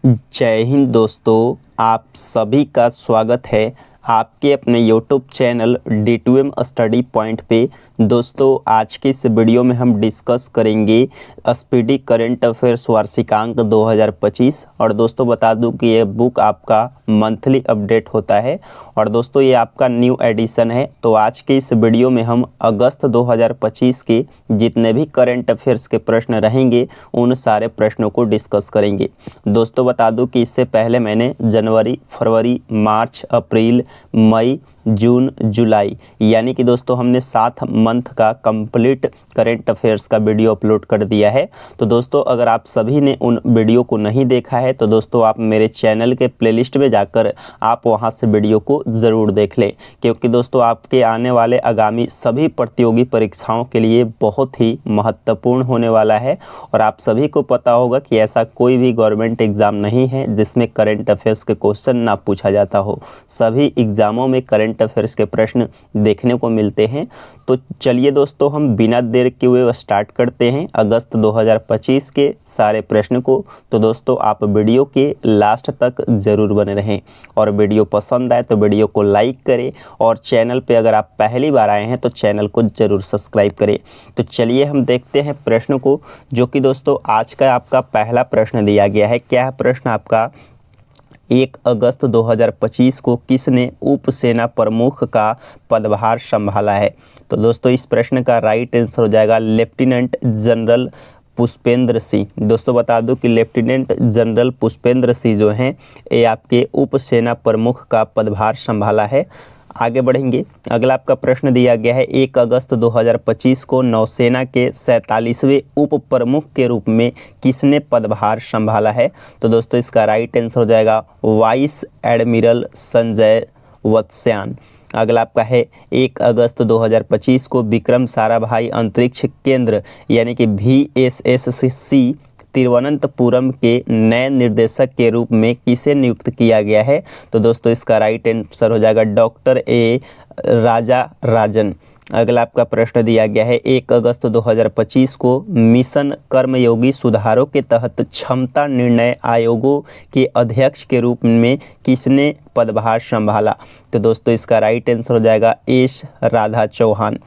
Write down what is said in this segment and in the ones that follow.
जय हिंद दोस्तों, आप सभी का स्वागत है आपके अपने YouTube channel D2M study point पे। दोस्तों, आज के इस वीडियो में हम डिस्कस करेंगे स्पीडी करंट अफेयर्स वार्षिकांक 2025। और दोस्तों बता दूं कि ये बुक आपका मंथली अपडेट होता है और दोस्तों ये आपका न्यू एडिशन है। तो आज के इस वीडियो में हम अगस्त 2025 के जितने भी करंट अफेयर्स के प्रश्न रहेंगे उन सारे प्रश्नों को डिस्कस करेंगे। दोस्तों बता दूं कि इससे पहले मैंने जनवरी, फरवरी, मार्च, अप्रैल, मई, जून, जुलाई यानी कि दोस्तों हमने 7 मंथ का कंप्लीट करंट अफेयर्स का वीडियो अपलोड कर दिया है। तो दोस्तों अगर आप सभी ने उन वीडियो को नहीं देखा है तो दोस्तों आप मेरे चैनल के प्लेलिस्ट में जाकर आप वहां से वीडियो को ज़रूर देख लें, क्योंकि दोस्तों आपके आने वाले आगामी सभी प्रतियोगी परीक्षाओं के लिए बहुत ही महत्वपूर्ण होने वाला है। और आप सभी को पता होगा कि ऐसा कोई भी गवर्नमेंट एग्ज़ाम नहीं है जिसमें करंट अफेयर्स के क्वेश्चन ना पूछा जाता हो। सभी एग्ज़ामों में करंट अफेयर्स के प्रश्न देखने को मिलते हैं। तो चलिए दोस्तों हम बिना देर के हुए स्टार्ट करते हैं अगस्त 2025 के सारे प्रश्न को। तो दोस्तों आप वीडियो के लास्ट तक ज़रूर बने रहें और वीडियो पसंद आए तो वीडियो को लाइक करें और चैनल पे अगर आप पहली बार आए हैं तो चैनल को ज़रूर सब्सक्राइब करें। तो चलिए हम देखते हैं प्रश्न को, जो कि दोस्तों आज का आपका पहला प्रश्न दिया गया है। क्या है प्रश्न आपका? 1 अगस्त 2025 को किसने उप सेना प्रमुख का पदभार संभाला है? तो दोस्तों इस प्रश्न का राइट आंसर हो जाएगा लेफ्टिनेंट जनरल पुष्पेंद्र सिंह। दोस्तों बता दूं कि लेफ्टिनेंट जनरल पुष्पेंद्र सिंह जो हैं ये आपके उप सेना प्रमुख का पदभार संभाला है। आगे बढ़ेंगे, अगला आपका प्रश्न दिया गया है 1 अगस्त 2025 को नौसेना के 47वें उप प्रमुख के रूप में किसने पदभार संभाला है? तो दोस्तों इसका राइट आंसर हो जाएगा वाइस एडमिरल संजय वत्स्यान। अगला आपका है 1 अगस्त 2025 को विक्रम साराभाई अंतरिक्ष केंद्र यानी कि VSSC तिरुवनंतपुरम के नए निर्देशक के रूप में किसे नियुक्त किया गया है? तो दोस्तों इसका राइट आंसर हो जाएगा डॉक्टर ए राजा राजन। अगला आपका प्रश्न दिया गया है 1 अगस्त 2025 को मिशन कर्मयोगी सुधारों के तहत क्षमता निर्णय आयोगों के अध्यक्ष के रूप में किसने पदभार संभाला? तो दोस्तों इसका राइट आंसर हो जाएगा एस राधा चौहान।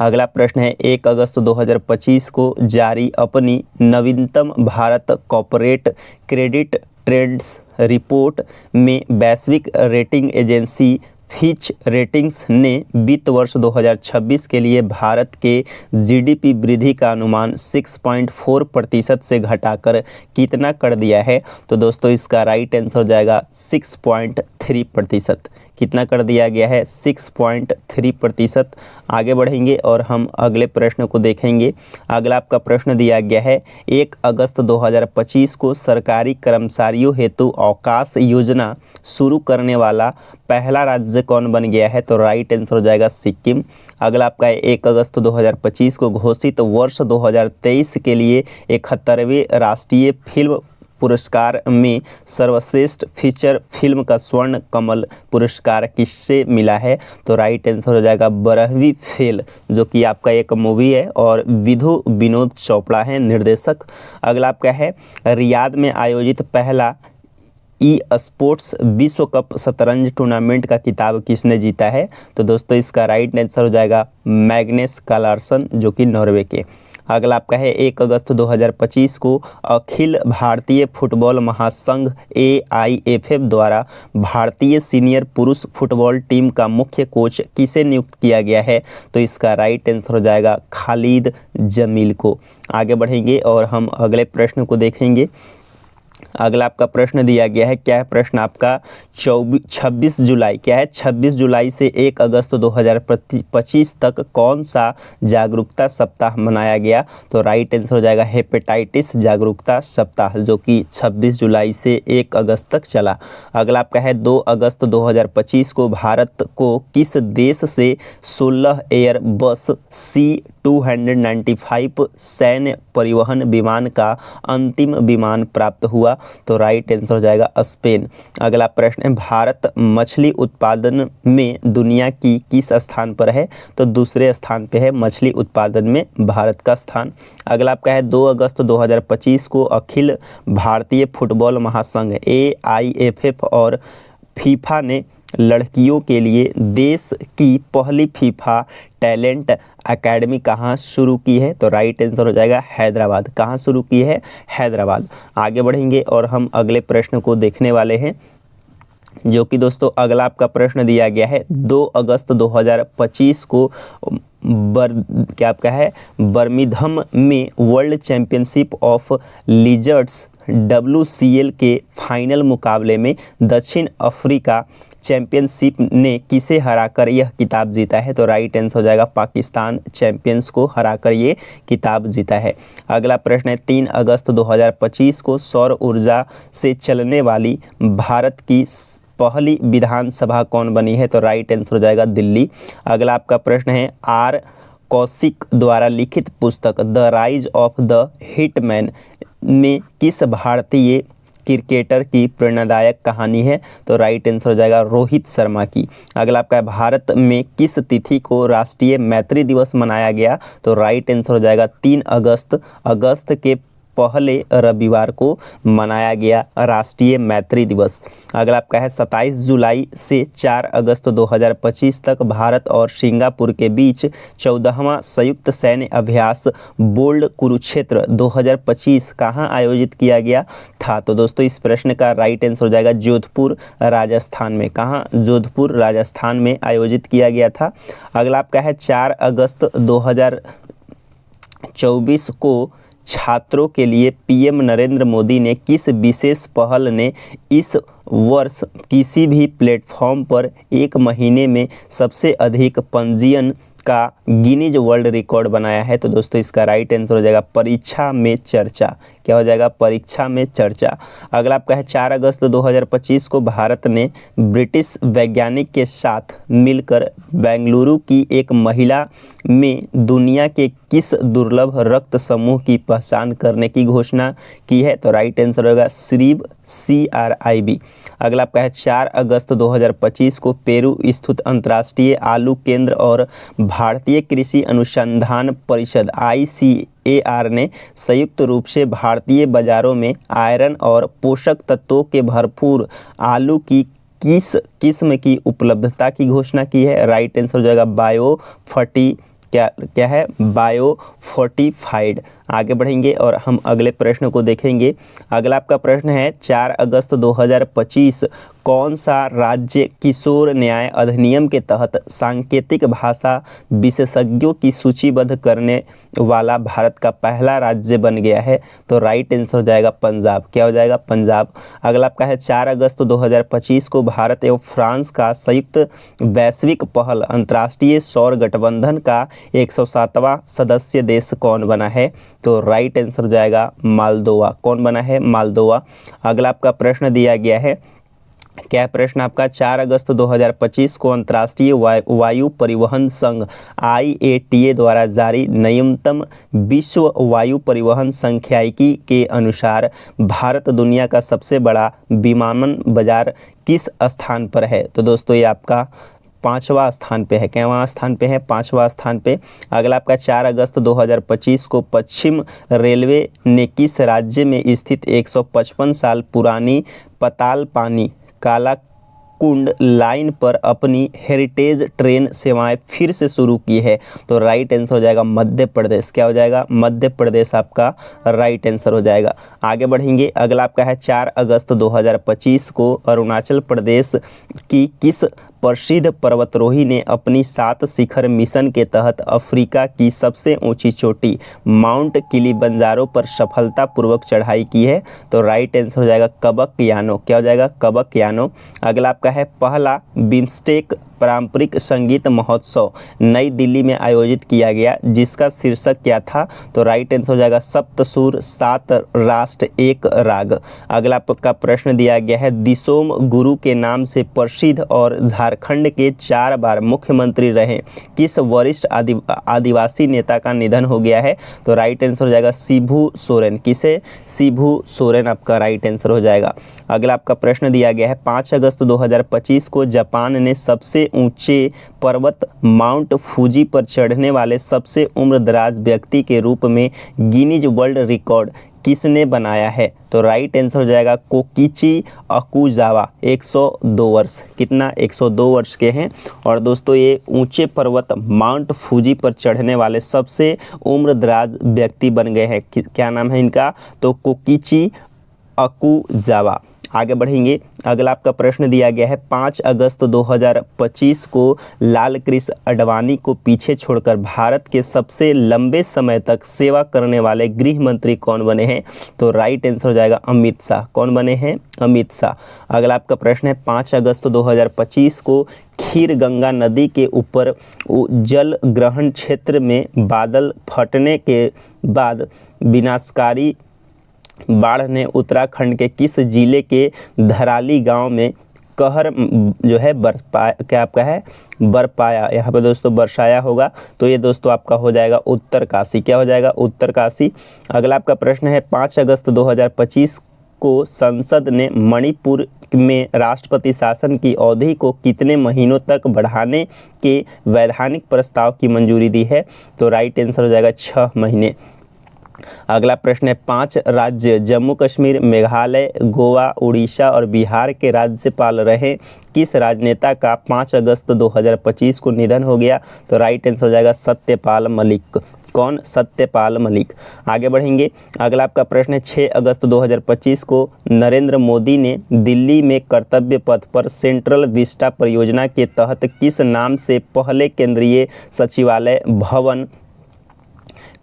अगला प्रश्न है 1 अगस्त 2025 को जारी अपनी नवीनतम Bharat corporate credit trends report में वैश्विक रेटिंग एजेंसी फिच रेटिंग्स ने वित्त वर्ष 2026 के लिए भारत के GDP वृद्धि का अनुमान 6.4% से घटाकर कितना कर दिया है? तो दोस्तों इसका राइट आंसर हो जाएगा 6.3%। कितना कर दिया गया है? 6.3%। आगे बढ़ेंगे और हम अगले प्रश्न को देखेंगे। अगला आपका प्रश्न दिया गया है 1 अगस्त 2025 को सरकारी कर्मचारियों हेतु अवकाश योजना शुरू करने वाला पहला राज्य कौन बन गया है? तो राइट आंसर हो जाएगा सिक्किम। अगला आपका है 1 अगस्त 2025 को घोषित वर्ष 2023 के लिए 71वें राष्ट्रीय फिल्म पुरस्कार में सर्वश्रेष्ठ फीचर फिल्म का स्वर्ण कमल पुरस्कार किससे मिला है? तो राइट आंसर हो जाएगा 12वीं फेल, जो कि आपका एक मूवी है और विधु विनोद चोपड़ा हैं निर्देशक। अगला आपका है रियाद में आयोजित पहला स्पोर्ट्स विश्व कप शतरंज टूर्नामेंट का खिताब किसने जीता है? तो दोस्तों इसका राइट आंसर हो जाएगा मैग्नेस कार्लसन, जो कि नॉर्वे के। अगला आपका है 1 अगस्त 2025 को अखिल भारतीय फुटबॉल महासंघ AIFF द्वारा भारतीय सीनियर पुरुष फुटबॉल टीम का मुख्य कोच किसे नियुक्त किया गया है? तो इसका राइट आंसर हो जाएगा खालिद जमील को। आगे बढ़ेंगे और हम अगले प्रश्न को देखेंगे। अगला आपका प्रश्न दिया गया है, क्या है प्रश्न आपका? 26 जुलाई, क्या है 26 जुलाई से 1 अगस्त 2025 तक कौन सा जागरूकता सप्ताह मनाया गया? तो राइट आंसर हो जाएगा हेपेटाइटिस जागरूकता सप्ताह, जो कि 26 जुलाई से 1 अगस्त तक चला। अगला आपका है 2 अगस्त 2025 को भारत को किस देश से 16 एयरबस C2 295 सैन्य परिवहन विमान का अंतिम विमान प्राप्त हुआ? तो राइट आंसर हो जाएगा स्पेन। अगला प्रश्न है, भारत मछली उत्पादन में दुनिया की किस स्थान पर है? तो दूसरे स्थान पे है मछली उत्पादन में भारत का स्थान। अगला आपका है 2 अगस्त 2025 को अखिल भारतीय फुटबॉल महासंघ AIFF और फीफा ने लड़कियों के लिए देश की पहली फीफा टैलेंट एकेडमी कहाँ शुरू की है? तो राइट आंसर हो जाएगा हैदराबाद। कहाँ शुरू की है? हैदराबाद। आगे बढ़ेंगे और हम अगले प्रश्न को देखने वाले हैं, जो कि दोस्तों अगला आपका प्रश्न दिया गया है 2 अगस्त 2025 को क्या आपका है बर्मिंघम में world championship of lizards WCL के फाइनल मुकाबले में दक्षिण अफ्रीका चैंपियनशिप ने किसे हराकर यह खिताब जीता है? तो राइट आंसर हो जाएगा पाकिस्तान चैंपियंस को हराकर ये खिताब जीता है। अगला प्रश्न है 3 अगस्त 2025 को सौर ऊर्जा से चलने वाली भारत की पहली विधानसभा कौन बनी है? तो राइट आंसर हो जाएगा दिल्ली। अगला आपका प्रश्न है R कौशिक द्वारा लिखित पुस्तक the rise of the hitman में किस भारतीय क्रिकेटर की प्रेरणादायक कहानी है? तो राइट आंसर हो जाएगा रोहित शर्मा की। अगला आपका भारत में किस तिथि को राष्ट्रीय मैत्री दिवस मनाया गया? तो राइट आंसर हो जाएगा 3 अगस्त। अगस्त के पहले रविवार को मनाया गया राष्ट्रीय मैत्री दिवस। अगला आपका है 27 जुलाई से 4 अगस्त 2025 तक भारत और सिंगापुर के बीच 14वां संयुक्त सैन्य अभ्यास बोल्ड कुरुक्षेत्र 2025 कहाँ आयोजित किया गया था? तो दोस्तों इस प्रश्न का राइट आंसर हो जाएगा जोधपुर राजस्थान में। कहाँ? जोधपुर राजस्थान में आयोजित किया गया था। अगला आपका है 4 अगस्त 2024 को छात्रों के लिए PM नरेंद्र मोदी ने किस विशेष पहल ने इस वर्ष किसी भी प्लेटफॉर्म पर एक महीने में सबसे अधिक पंजीयन का गिनीज वर्ल्ड रिकॉर्ड बनाया है? तो दोस्तों इसका राइट आंसर हो जाएगा परीक्षा में चर्चा। क्या हो जाएगा? परीक्षा में चर्चा। अगला आपका है 4 अगस्त 2025 को भारत ने ब्रिटिश वैज्ञानिक के साथ मिलकर बेंगलुरु की एक महिला में दुनिया के किस दुर्लभ रक्त समूह की पहचान करने की घोषणा की है? तो राइट आंसर होगा CRIB CRIB। अगला आपका है 4 अगस्त 2025 को पेरू स्थित अंतर्राष्ट्रीय आलू केंद्र और भारतीय कृषि अनुसंधान परिषद ICAR ने संयुक्त रूप से भारतीय बाजारों में आयरन और पोषक तत्वों के भरपूर आलू की किस किस्म की उपलब्धता की घोषणा की है? राइट आंसर हो जाएगा क्या है बायो फोर्टिफाइड। आगे बढ़ेंगे और हम अगले प्रश्न को देखेंगे। अगला आपका प्रश्न है 4 अगस्त 2025 कौन सा राज्य किशोर न्याय अधिनियम के तहत सांकेतिक भाषा विशेषज्ञों की सूचीबद्ध करने वाला भारत का पहला राज्य बन गया है? तो राइट आंसर हो जाएगा पंजाब। क्या हो जाएगा? पंजाब। अगला आपका है 4 अगस्त 2025 को भारत एवं फ्रांस का संयुक्त वैश्विक पहल अंतर्राष्ट्रीय सौर गठबंधन का 107वां सदस्य देश कौन बना है? तो राइट आंसर हो जाएगा मालदोवा। कौन बना है? मालदोवा। अगला आपका प्रश्न दिया गया है, क्या प्रश्न आपका 4 अगस्त 2025 को अंतर्राष्ट्रीय वायु परिवहन संघ IATA द्वारा जारी न्यूनतम विश्व वायु परिवहन सांख्यिकी के अनुसार भारत दुनिया का सबसे बड़ा विमानन बाजार किस स्थान पर है? तो दोस्तों ये आपका 5वां स्थान पे है। कैवां स्थान पे है? 5वां स्थान पे। अगला आपका 4 अगस्त 2025 को पश्चिम रेलवे ने किस राज्य में स्थित 155 साल पुरानी पतालपानी कालाकुंड लाइन पर अपनी हेरिटेज ट्रेन सेवाएं फिर से शुरू की है? तो राइट आंसर हो जाएगा मध्य प्रदेश। क्या हो जाएगा? मध्य प्रदेश आपका राइट आंसर हो जाएगा। आगे बढ़ेंगे। अगला आपका है 4 अगस्त 2025 को अरुणाचल प्रदेश की किस प्रसिद्ध पर्वतारोही ने अपनी 7 शिखर मिशन के तहत अफ्रीका की सबसे ऊंची चोटी माउंट किलिमंजारो पर सफलतापूर्वक चढ़ाई की है? तो राइट आंसर हो जाएगा कबक यानो। क्या हो जाएगा? कबक यानो। अगला आपका आपका है पहला बिम्स्टेक पारंपरिक संगीत महोत्सव नई दिल्ली में आयोजित किया गया, जिसका शीर्षक क्या था? तो राइट आंसर हो जाएगा सप्त सुर सात राष्ट्र एक राग। अगला आपका प्रश्न दिया गया है दिसोम गुरु के नाम से प्रसिद्ध और झारखंड के 4 बार मुख्यमंत्री रहे किस वरिष्ठ आदिवासी नेता का निधन हो गया है? तो राइट आंसर हो जाएगा शिबू सोरेन। किसे? शिबू सोरेन आपका राइट आंसर हो जाएगा। अगला आपका प्रश्न दिया गया है 5 अगस्त 2025 को जापान ने सबसे ऊंचे पर्वत माउंट फूजी पर चढ़ने वाले सबसे उम्रदराज व्यक्ति के रूप में गिनीज वर्ल्ड रिकॉर्ड किसने बनाया है? तो राइट आंसर हो जाएगा कोकिची अकुजावा। 102 वर्ष, कितना? 102 वर्ष के हैं। और दोस्तों ये ऊंचे पर्वत माउंट फूजी पर चढ़ने वाले सबसे उम्रदराज व्यक्ति बन गए हैं। क्या नाम है इनका? तो कोकिची अकुजावा। आगे बढ़ेंगे। अगला आपका प्रश्न दिया गया है 5 अगस्त 2025 को लाल कृष्ण आडवाणी को पीछे छोड़कर भारत के सबसे लंबे समय तक सेवा करने वाले गृह मंत्री कौन बने हैं? तो राइट आंसर हो जाएगा अमित शाह। कौन बने हैं? अमित शाह। अगला आपका प्रश्न है 5 अगस्त 2025 को खीर गंगा नदी के ऊपर जल ग्रहण क्षेत्र में बादल फटने के बाद विनाशकारी बाढ़ ने उत्तराखंड के किस जिले के धराली गांव में कहर जो है क्या आपका है बरपाया? यहाँ पे दोस्तों बरसाया होगा, तो ये दोस्तों आपका हो जाएगा उत्तरकाशी। क्या हो जाएगा? उत्तरकाशी। अगला आपका प्रश्न है 5 अगस्त 2025 को संसद ने मणिपुर में राष्ट्रपति शासन की अवधि को कितने महीनों तक बढ़ाने के वैधानिक प्रस्ताव की मंजूरी दी है? तो राइट आंसर हो जाएगा 6 महीने। अगला प्रश्न है 5 राज्य जम्मू कश्मीर, मेघालय, गोवा, उड़ीसा और बिहार के राज्यपाल रहे किस राजनेता का 5 अगस्त 2025 को निधन हो गया? तो राइट आंसर हो जाएगा सत्यपाल मलिक। कौन? सत्यपाल मलिक। आगे बढ़ेंगे। अगला आपका प्रश्न है 6 अगस्त 2025 को नरेंद्र मोदी ने दिल्ली में कर्तव्य पथ पर सेंट्रल विस्टा परियोजना के तहत किस नाम से पहले केंद्रीय सचिवालय भवन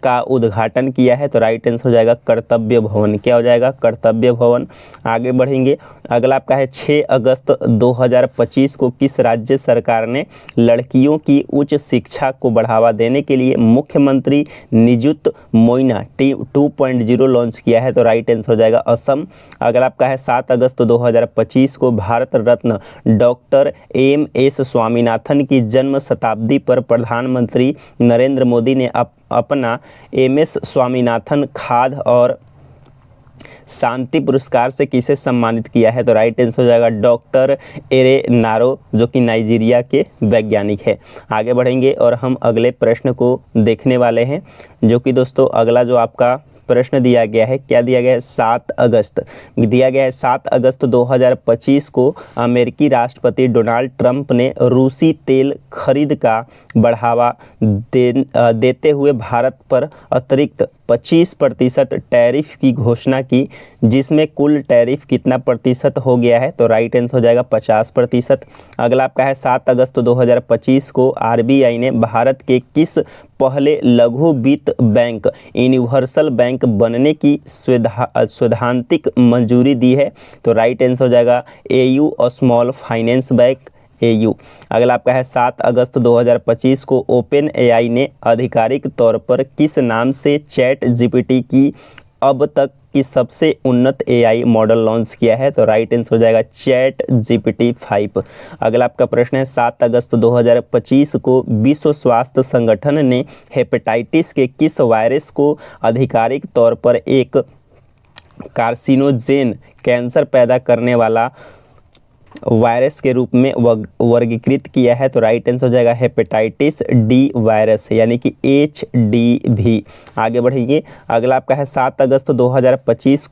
का उद्घाटन किया है? तो राइट आंसर हो जाएगा कर्तव्य भवन। क्या हो जाएगा? कर्तव्य भवन। आगे बढ़ेंगे। अगला आपका है 6 अगस्त 2025 को किस राज्य सरकार ने लड़कियों की उच्च शिक्षा को बढ़ावा देने के लिए मुख्यमंत्री निजुत मोइना 2.0 लॉन्च किया है? तो राइट आंसर हो जाएगा असम। अगला आपका है 7 अगस्त 2025 को भारत रत्न डॉक्टर एम.एस. स्वामीनाथन की जन्म शताब्दी पर प्रधानमंत्री नरेंद्र मोदी ने अपना एम.एस. स्वामीनाथन खाद्य और शांति पुरस्कार से किसे सम्मानित किया है? तो राइट आंसर हो जाएगा डॉक्टर एरे नारो, जो कि नाइजीरिया के वैज्ञानिक है। आगे बढ़ेंगे और हम अगले प्रश्न को देखने वाले हैं, जो कि दोस्तों अगला जो आपका प्रश्न दिया गया है, क्या दिया गया है? 7 अगस्त दिया गया है। 7 अगस्त 2025 को अमेरिकी राष्ट्रपति डोनाल्ड ट्रंप ने रूसी तेल खरीद का बढ़ावा देते हुए भारत पर अतिरिक्त 25% टैरिफ की घोषणा की, जिसमें कुल टैरिफ कितना प्रतिशत हो गया है? तो राइट आंसर हो जाएगा 50%। अगला आपका है 7 अगस्त 2025 को आरबीआई ने भारत के किस पहले लघु वित्त बैंक यूनिवर्सल बैंक बनने की सैद्धांतिक मंजूरी दी है? तो राइट आंसर हो जाएगा AU small finance bank, AU. अगला आपका है 7 अगस्त 2025 को ओपन एआई ने आधिकारिक तौर पर किस नाम से चैट जीपीटी की अब तक की सबसे उन्नत एआई मॉडल लॉन्च किया है? तो राइट आंसर हो जाएगा चैट जीपीटी 5। अगला आपका प्रश्न है 7 अगस्त 2025 को विश्व स्वास्थ्य संगठन ने हेपेटाइटिस के किस वायरस को आधिकारिक तौर पर एक कार्सिनोजेन कैंसर पैदा करने वाला वायरस के रूप में वर्गीकृत किया है? तो राइट आंसर हो जाएगा हेपेटाइटिस डी वायरस, यानी कि HDV। आगे बढ़ेंगे। अगला आपका है 7 अगस्त 2025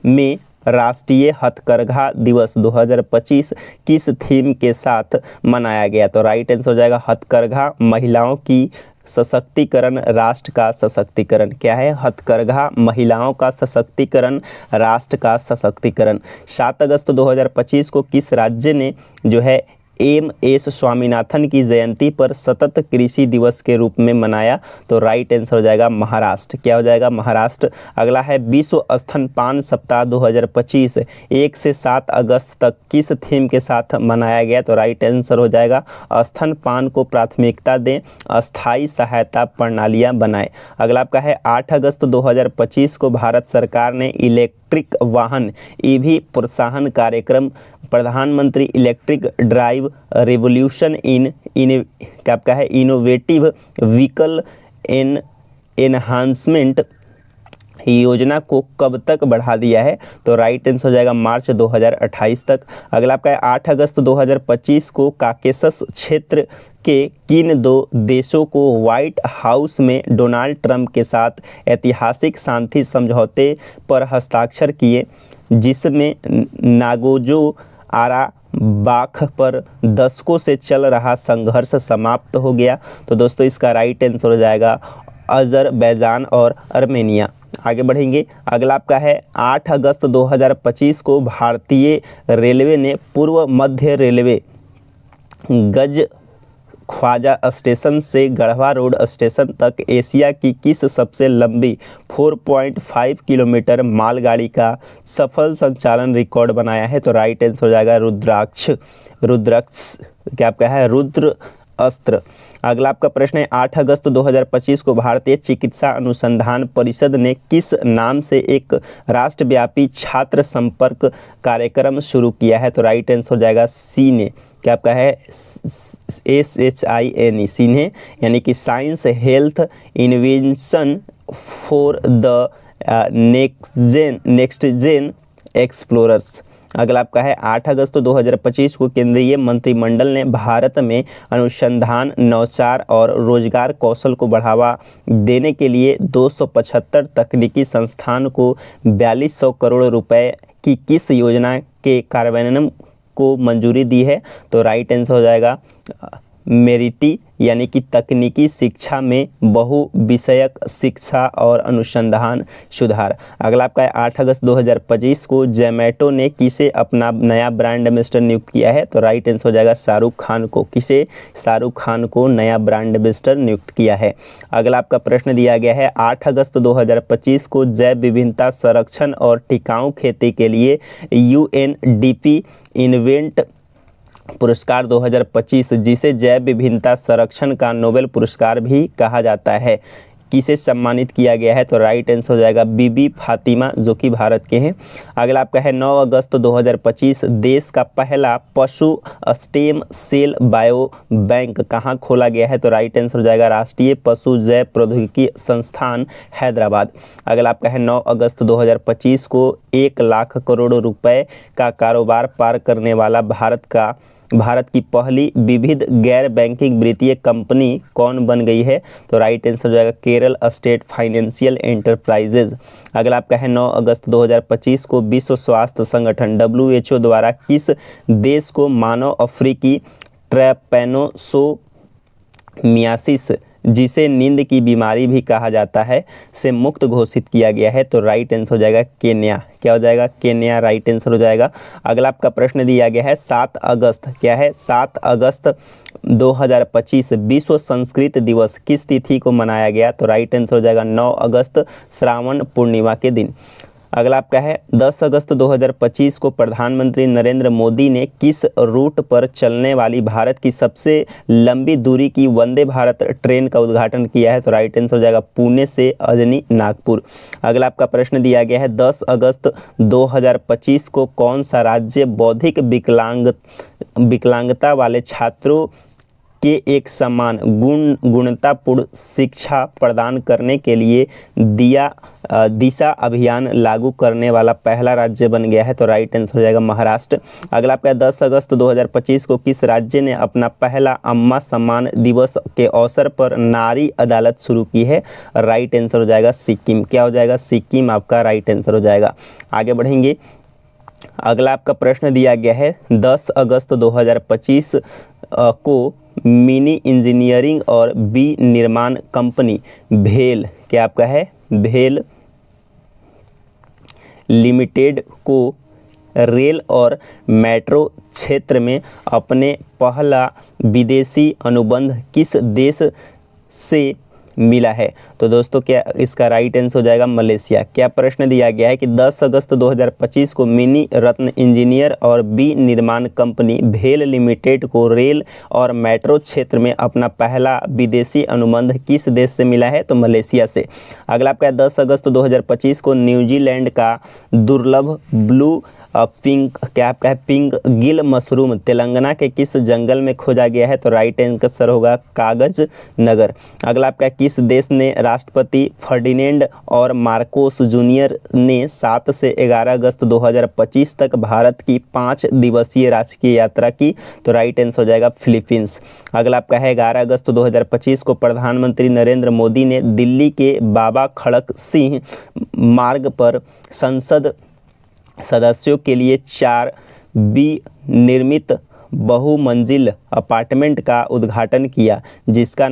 में राष्ट्रीय हथकरघा दिवस 2025 किस थीम के साथ मनाया गया? तो राइट आंसर हो जाएगा हथकरघा महिलाओं की सशक्तिकरण राष्ट्र का सशक्तिकरण। क्या है? हथकरघा महिलाओं का सशक्तिकरण राष्ट्र का सशक्तिकरण। 7 अगस्त 2025 को किस राज्य ने जो है एम.एस. स्वामीनाथन की जयंती पर सतत कृषि दिवस के रूप में मनाया? तो राइट आंसर हो जाएगा महाराष्ट्र। क्या हो जाएगा? महाराष्ट्र। अगला है विश्व स्तनपान सप्ताह 2025 1 से 7 अगस्त तक किस थीम के साथ मनाया गया? तो राइट आंसर हो जाएगा स्तनपान को प्राथमिकता दें, अस्थायी सहायता प्रणालियां बनाएं। अगला आपका है 8 अगस्त 2025 को भारत सरकार ने इलेक्ट्रिक वाहन ईवी प्रोत्साहन कार्यक्रम प्रधानमंत्री इलेक्ट्रिक ड्राइव रिवोल्यूशन क्या आपका है इनोवेटिव व्हीकल एनहांसमेंट योजना को कब तक बढ़ा दिया है? तो राइट आंसर हो जाएगा मार्च 2028 तक। अगला आपका है 8 अगस्त 2025 को काकेशस क्षेत्र के किन 2 देशों को व्हाइट हाउस में डोनाल्ड ट्रंप के साथ ऐतिहासिक शांति समझौते पर हस्ताक्षर किए, जिसमें नागोर्नो आराबाख पर दशकों से चल रहा संघर्ष समाप्त हो गया? तो दोस्तों इसका राइट आंसर हो जाएगा अजरबैजान और आर्मेनिया। आगे बढ़ेंगे। अगला आपका है 8 अगस्त 2025 को भारतीय रेलवे ने पूर्व मध्य रेलवे गज ख्वाजा स्टेशन से गढ़वा रोड स्टेशन तक एशिया की किस सबसे लंबी 4.5 किलोमीटर मालगाड़ी का सफल संचालन रिकॉर्ड बनाया है? तो राइट आंसर हो जाएगा रुद्राक्ष। क्या आपका है? रुद्र अस्त्र। अगला आपका प्रश्न है 8 अगस्त 2025 को भारतीय चिकित्सा अनुसंधान परिषद ने किस नाम से एक राष्ट्रव्यापी छात्र संपर्क कार्यक्रम शुरू किया है? तो राइट आंसर हो जाएगा सीने। क्या आपका है? SHINE सीने, यानी कि science health invention for the next gen explorers. अगला आपका है 8 अगस्त 2025 को केंद्रीय मंत्रिमंडल ने भारत में अनुसंधान, नवाचार और रोजगार कौशल को बढ़ावा देने के लिए 275 तकनीकी संस्थान को 4200 करोड़ रुपए की किस योजना के कार्यान्वयन को मंजूरी दी है? तो राइट आंसर हो जाएगा मेरिटी, यानी कि तकनीकी शिक्षा में बहु विषयक शिक्षा और अनुसंधान सुधार। अगला आपका है 8 अगस्त 2025 को जोमैटो ने किसे अपना नया ब्रांड एम्बेसडर नियुक्त किया है? तो राइट आंसर हो जाएगा शाहरुख खान को। किसे? शाहरुख खान को नया ब्रांड एम्बेसडर नियुक्त किया है। अगला आपका प्रश्न दिया गया है 8 अगस्त 2025 को जैव विविधता संरक्षण और टिकाऊ खेती के लिए UNDP इन्वेंट पुरस्कार 2025, जिसे जैव विभिन्नता संरक्षण का नोबेल पुरस्कार भी कहा जाता है, किसे सम्मानित किया गया है? तो राइट आंसर हो जाएगा बीबी फातिमा, जो कि भारत के हैं। अगला आपका है 9 अगस्त 2025 देश का पहला पशु स्टेम सेल बायो बैंक कहाँ खोला गया है? तो राइट आंसर हो जाएगा राष्ट्रीय पशु जैव प्रौद्योगिकी संस्थान हैदराबाद। अगला आपका है 9 अगस्त 2025 को 1 लाख करोड़ रुपए का कारोबार पार करने वाला भारत की पहली विविध गैर बैंकिंग वित्तीय कंपनी कौन बन गई है? तो राइट आंसर हो जाएगा केरल स्टेट फाइनेंशियल एंटरप्राइजेज। अगला आपका है 9 अगस्त 2025 को विश्व स्वास्थ्य संगठन WHO द्वारा किस देश को मानव अफ्रीकी ट्रैपेनोसोमियासिस, जिसे नींद की बीमारी भी कहा जाता है, से मुक्त घोषित किया गया है? तो राइट आंसर हो जाएगा केन्या। क्या हो जाएगा? केन्या राइट आंसर हो जाएगा। अगला आपका प्रश्न दिया गया है 7 अगस्त, क्या है? 7 अगस्त 2025 विश्व संस्कृत दिवस किस तिथि को मनाया गया? तो राइट आंसर हो जाएगा 9 अगस्त श्रावण पूर्णिमा के दिन। अगला आपका है 10 अगस्त 2025 को प्रधानमंत्री नरेंद्र मोदी ने किस रूट पर चलने वाली भारत की सबसे लंबी दूरी की वंदे भारत ट्रेन का उद्घाटन किया है? तो राइट आंसर हो जाएगा पुणे से अजनी नागपुर। अगला आपका प्रश्न दिया गया है 10 अगस्त 2025 को कौन सा राज्य बौद्धिक विकलांगता वाले छात्रों के एक समान गुणवत्तापूर्ण शिक्षा प्रदान करने के लिए दिशा अभियान लागू करने वाला पहला राज्य बन गया है? तो राइट आंसर हो जाएगा महाराष्ट्र। अगला आपका 10 अगस्त 2025 को किस राज्य ने अपना पहला अम्मा सम्मान दिवस के अवसर पर नारी अदालत शुरू की है? राइट आंसर हो जाएगा सिक्किम। क्या हो जाएगा? सिक्किम आपका राइट आंसर हो जाएगा। आगे बढ़ेंगे। अगला आपका प्रश्न दिया गया है 10 अगस्त 2025 को मिनी इंजीनियरिंग और विनिर्माण कंपनी भेल, क्या आपका है? भेल लिमिटेड को रेल और मेट्रो क्षेत्र में अपने पहला विदेशी अनुबंध किस देश से मिला है? तो दोस्तों क्या इसका राइट आंसर हो जाएगा मलेशिया। क्या प्रश्न दिया गया है कि 10 अगस्त 2025 को मिनी रत्न इंजीनियर और बी निर्माण कंपनी भेल लिमिटेड को रेल और मेट्रो क्षेत्र में अपना पहला विदेशी अनुबंध किस देश से मिला है? तो मलेशिया से। अगला आपका 10 अगस्त 2025 को न्यूजीलैंड का दुर्लभ ब्लू पिंक क्या आपका है पिंक गिल मशरूम तेलंगाना के किस जंगल में खोजा गया है? तो राइट आंसर होगा कागज नगर। अगला आपका किस देश ने राष्ट्रपति फर्डिनेंड और मार्कोस जूनियर ने 7 से 11 अगस्त 2025 तक भारत की 5 दिवसीय राजकीय यात्रा की? तो राइट आंसर हो जाएगा फिलीपींस। अगला आपका है 11 अगस्त 2025 को प्रधानमंत्री नरेंद्र मोदी ने दिल्ली के बाबा खड़क सिंह मार्ग पर संसद सदस्यों के लिए 4 बी निर्मित बहुमंजिल अपार्टमेंट का उद्घाटन किया, जिसका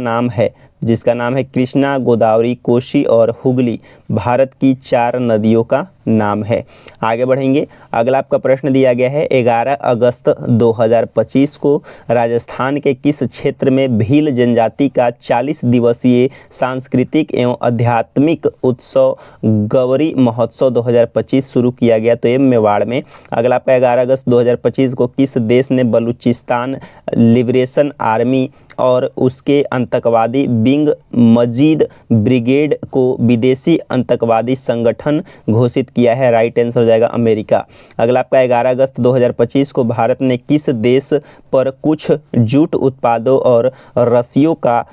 नाम है कृष्णा, गोदावरी, कोसी और हुगली भारत की 4 नदियों का नाम है। आगे बढ़ेंगे। अगला आपका प्रश्न दिया गया है 11 अगस्त 2025 को राजस्थान के किस क्षेत्र में भील जनजाति का 40 दिवसीय सांस्कृतिक एवं आध्यात्मिक उत्सव गौरी महोत्सव 2025 शुरू किया गया? तो ये मेवाड़ में। अगला आपका 11 अगस्त 2025 को किस देश ने बलूचिस्तान लिबरेशन आर्मी और उसके आतंकवादी विंग मजीद ब्रिगेड को विदेशी आतंकवादी संगठन घोषित किया है? राइट आंसर हो जाएगा अमेरिका। अगला आपका 11 अगस्त 2025 को भारत ने किस देश पर कुछ जूट उत्पादों और रस्सियों का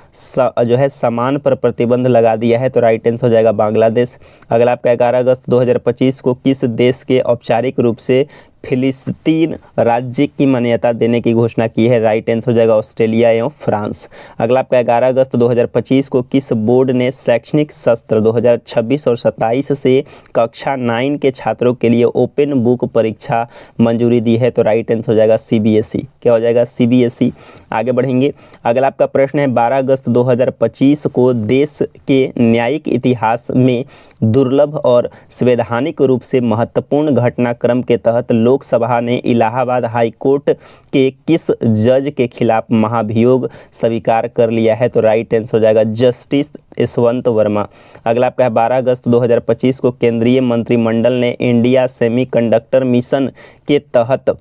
सामान पर प्रतिबंध लगा दिया है? तो राइट आंसर हो जाएगा बांग्लादेश। अगला आपका 11 अगस्त 2025 को किस देश के औपचारिक रूप से फिलिस्तीन राज्य की मान्यता देने की घोषणा की है? राइट आंसर हो जाएगा ऑस्ट्रेलिया एवं फ्रांस। अगला आपका 11 अगस्त 2025 को किस बोर्ड ने शैक्षणिक सत्र 2026 और 27 से कक्षा 9 के छात्रों के लिए ओपन बुक परीक्षा मंजूरी दी है? तो राइट आंसर हो जाएगा सीबीएसई। क्या हो जाएगा? सीबीएसई। आगे बढ़ेंगे। अगला आपका प्रश्न है 12 अगस्त 2025 को देश के न्यायिक इतिहास में दुर्लभ और संवैधानिक रूप से महत्वपूर्ण घटनाक्रम के तहत लोकसभा ने इलाहाबाद हाई कोर्ट के किस जज के खिलाफ महाभियोग स्वीकार कर लिया है? तो राइट आंसर हो जाएगा जस्टिस यशवंत वर्मा। अगला आपका है 12 अगस्त 2025 को केंद्रीय मंत्रिमंडल ने इंडिया सेमीकंडक्टर मिशन के तहत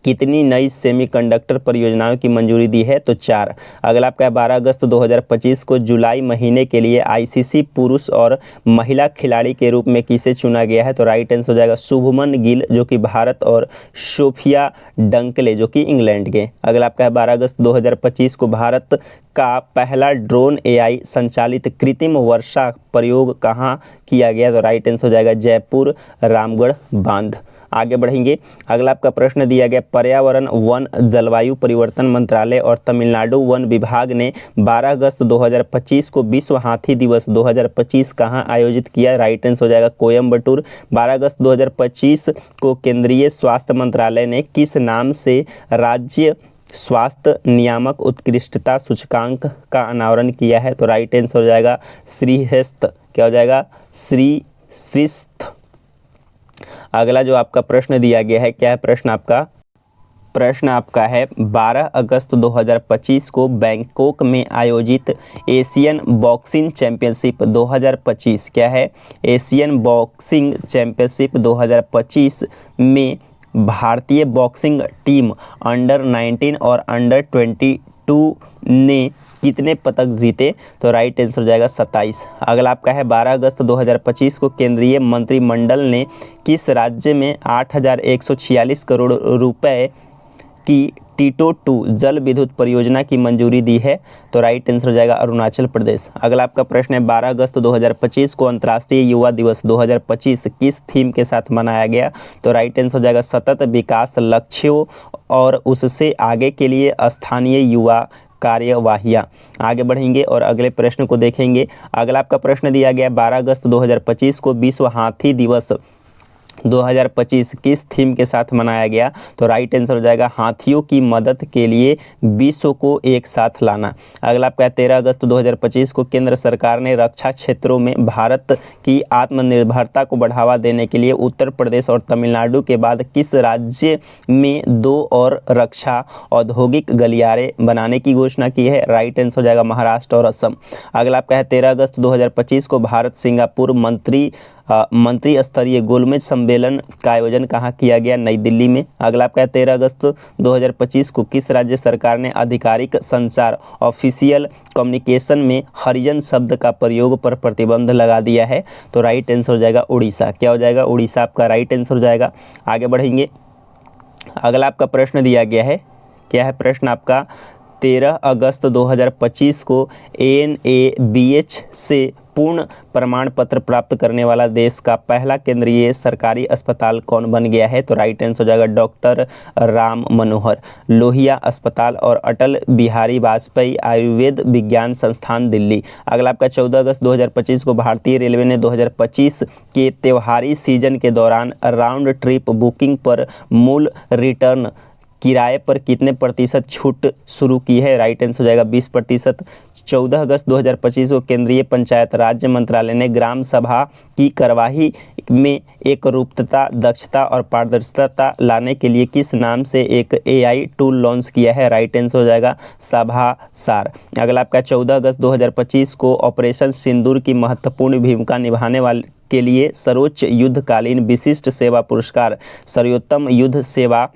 कितनी नई सेमीकंडक्टर परियोजनाओं की मंजूरी दी है? तो 4। अगला आपका है 12 अगस्त 2025 को जुलाई महीने के लिए आईसीसी पुरुष और महिला खिलाड़ी के रूप में किसे चुना गया है? तो राइट आंसर हो जाएगा शुभमन गिल जो कि भारत और सोफिया डंकले जो कि इंग्लैंड के। अगला आपका है 12 अगस्त 2025 को भारत का पहला ड्रोन एआई संचालित कृत्रिम वर्षा प्रयोग कहाँ किया गया? तो राइट आंसर हो जाएगा जयपुर रामगढ़ बांध। आगे बढ़ेंगे। अगला आपका प्रश्न दिया गया पर्यावरण वन जलवायु परिवर्तन मंत्रालय और तमिलनाडु वन विभाग ने 12 अगस्त 2025 को विश्व हाथी दिवस 2025 कहां आयोजित किया? राइट आंसर हो जाएगा कोयम्बटूर। 12 अगस्त 2025 को केंद्रीय स्वास्थ्य मंत्रालय ने किस नाम से राज्य स्वास्थ्य नियामक उत्कृष्टता सूचकांक का अनावरण किया है? तो राइट आंसर हो जाएगा श्रीहस्त। क्या हो जाएगा? श्रीस्थ। अगला जो आपका प्रश्न दिया गया है क्या है प्रश्न आपका है 12 अगस्त 2025 को बैंकॉक में आयोजित एशियन बॉक्सिंग चैंपियनशिप 2025 क्या है? एशियन बॉक्सिंग चैंपियनशिप 2025 में भारतीय बॉक्सिंग टीम अंडर 19 और अंडर 22 ने कितने पदक जीते? तो राइट आंसर हो जाएगा 27। अगला आपका है 12 अगस्त 2025 को केंद्रीय मंत्रिमंडल ने किस राज्य में 8,146 करोड़ रुपए की टीटो 2 जल विद्युत परियोजना की मंजूरी दी है? तो राइट आंसर हो जाएगा अरुणाचल प्रदेश। अगला आपका प्रश्न है 12 अगस्त 2025 को अंतर्राष्ट्रीय युवा दिवस 2025 किस थीम के साथ मनाया गया? तो राइट आंसर हो जाएगा सतत विकास लक्ष्यों और उससे आगे के लिए स्थानीय युवा कार्यवाहियाँ। आगे बढ़ेंगे और अगले प्रश्न को देखेंगे। अगला आपका प्रश्न दिया गया 12 अगस्त 2025 को विश्व हाथी दिवस 2025 किस थीम के साथ मनाया गया? तो राइट आंसर हो जाएगा हाथियों की मदद के लिए विश्व को एक साथ लाना। अगला आपका 13 अगस्त 2025 को केंद्र सरकार ने रक्षा क्षेत्रों में भारत की आत्मनिर्भरता को बढ़ावा देने के लिए उत्तर प्रदेश और तमिलनाडु के बाद किस राज्य में 2 और रक्षा औद्योगिक गलियारे बनाने की घोषणा की है? राइट आंसर हो जाएगा महाराष्ट्र और असम। अगला आपका है 13 अगस्त 2025 को भारत सिंगापुर मंत्री स्तरीय गोलमेज सम्मेलन का आयोजन कहाँ किया गया? नई दिल्ली में। अगला आपका 13 अगस्त 2025 को किस राज्य सरकार ने आधिकारिक संचार ऑफिशियल कम्युनिकेशन में हरिजन शब्द का प्रयोग पर प्रतिबंध लगा दिया है? तो राइट आंसर हो जाएगा उड़ीसा। क्या हो जाएगा? उड़ीसा आपका राइट आंसर हो जाएगा। आगे बढ़ेंगे। अगला आपका प्रश्न दिया गया है, क्या है प्रश्न आपका? 13 अगस्त 2025 को NABH से पूर्ण प्रमाण पत्र प्राप्त करने वाला देश का पहला केंद्रीय सरकारी अस्पताल कौन बन गया है? तो राइट आंसर हो जाएगा डॉक्टर राम मनोहर लोहिया अस्पताल और अटल बिहारी वाजपेयी आयुर्वेद विज्ञान संस्थान दिल्ली। अगला आपका 14 अगस्त 2025 को भारतीय रेलवे ने 2025 के त्योहारी सीजन के दौरान राउंड ट्रिप बुकिंग पर मूल रिटर्न किराए पर कितने प्रतिशत छूट शुरू की है? राइट आंसर हो जाएगा 20%। 14 अगस्त 2025 को केंद्रीय पंचायत राज्य मंत्रालय ने ग्राम सभा की कार्यवाही में एकरूपता, दक्षता और पारदर्शिता लाने के लिए किस नाम से एक AI टूल लॉन्च किया है? राइट आंसर हो जाएगा सभासार। अगला आपका 14 अगस्त 2025 को ऑपरेशन सिंदूर की महत्वपूर्ण भूमिका निभाने वाले के लिए सर्वोच्च युद्धकालीन विशिष्ट सेवा पुरस्कार सर्वोत्तम युद्ध सेवा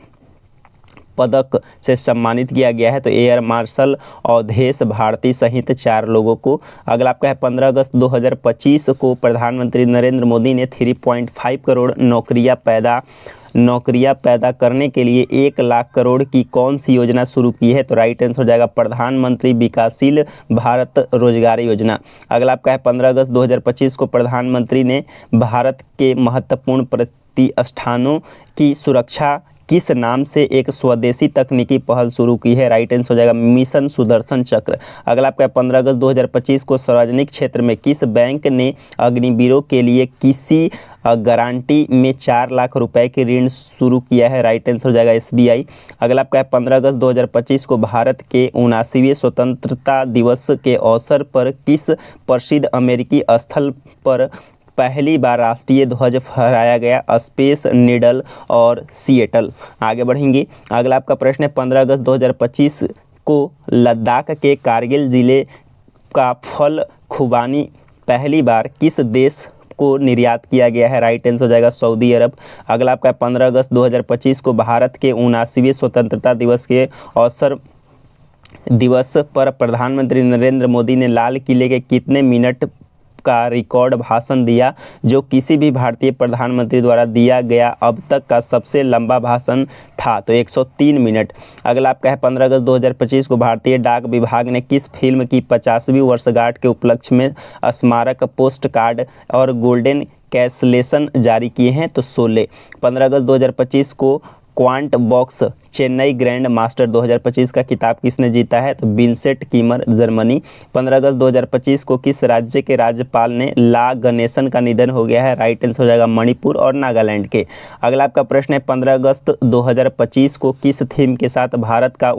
पदक से सम्मानित किया गया है? तो एयर मार्शल अवधेश भारती सहित 4 लोगों को। अगला आपका है 15 अगस्त 2025 को प्रधानमंत्री नरेंद्र मोदी ने 3.5 करोड़ नौकरियां पैदा करने के लिए 1 लाख करोड़ की कौन सी योजना शुरू की है? तो राइट आंसर हो जाएगा प्रधानमंत्री विकासशील भारत रोजगार योजना। अगला आपका है 15 अगस्त 2025 को प्रधानमंत्री ने भारत के महत्वपूर्ण प्रतिष्ठानों की सुरक्षा किस नाम से एक स्वदेशी तकनीकी पहल शुरू की है? राइट आंसर हो जाएगा मिशन सुदर्शन चक्र। अगला आपका 15 अगस्त 2025 को सार्वजनिक क्षेत्र में किस बैंक ने अग्निवीरों के लिए किसी गारंटी में 4 लाख रुपए की ऋण शुरू किया है? राइट आंसर हो जाएगा SBI। अगला आपका है 15 अगस्त 2025 को भारत के 79वें स्वतंत्रता दिवस के अवसर पर किस प्रसिद्ध अमेरिकी स्थल पर पहली बार राष्ट्रीय ध्वज फहराया गया? स्पेस नीडल और सिएटल। आगे बढ़ेंगे। अगला आपका प्रश्न है 15 अगस्त 2025 को लद्दाख के कारगिल जिले का फल खुबानी पहली बार किस देश को निर्यात किया गया है? राइट आंसर हो जाएगा सऊदी अरब। अगला आपका 15 अगस्त 2025 को भारत के 79वें स्वतंत्रता दिवस पर प्रधानमंत्री नरेंद्र मोदी ने लाल किले के कितने मिनट का रिकॉर्ड भाषण दिया, जो किसी भी भारतीय प्रधानमंत्री द्वारा दिया गया अब तक का सबसे लंबा भाषण था? तो 103 मिनट। अगला आपका है 15 अगस्त 2025 को भारतीय डाक विभाग ने किस फिल्म की 50वीं वर्षगांठ के उपलक्ष्य में स्मारक पोस्ट कार्ड और गोल्डन कैंसलेशन जारी किए हैं? तो 16। 15 अगस्त 2025 को quant box Chennai grand master 2025 का खिताब किसने जीता है? तो विंसेंट कीमर जर्मनी। 15 अगस्त 2025 को किस राज्य के राज्यपाल ने ला गणेशन का निधन हो गया है? राइट आंसर हो जाएगा मणिपुर और नागालैंड के। अगला आपका प्रश्न है 15 अगस्त 2025 को किस थीम के साथ भारत का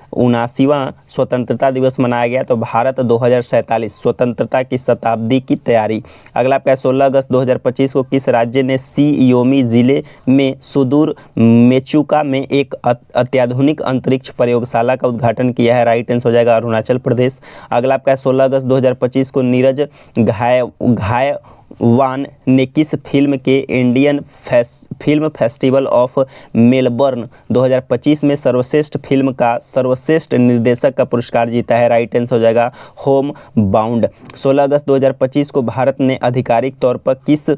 79वां स्वतंत्रता दिवस मनाया गया? तो भारत 2047 स्वतंत्रता की शताब्दी की तैयारी। अगला आपका 16 अगस्त 2025 को किस राज्य ने सियोमी जिले में सुदूर मेचुका में एक अत्याधुनिक अंतरिक्ष प्रयोगशाला का उद्घाटन किया है? राइट आंसर हो जाएगा अरुणाचल प्रदेश। अगला आपका 16 अगस्त 2025 को नीरज घायवान ने किस फिल्म के Indian film festival of Melbourne 2025 में सर्वश्रेष्ठ फिल्म का सर्वश्रेष्ठ निर्देशक का पुरस्कार जीता है? राइट आंसर हो जाएगा होम बाउंड। 16 अगस्त 2025 को भारत ने आधिकारिक तौर पर किस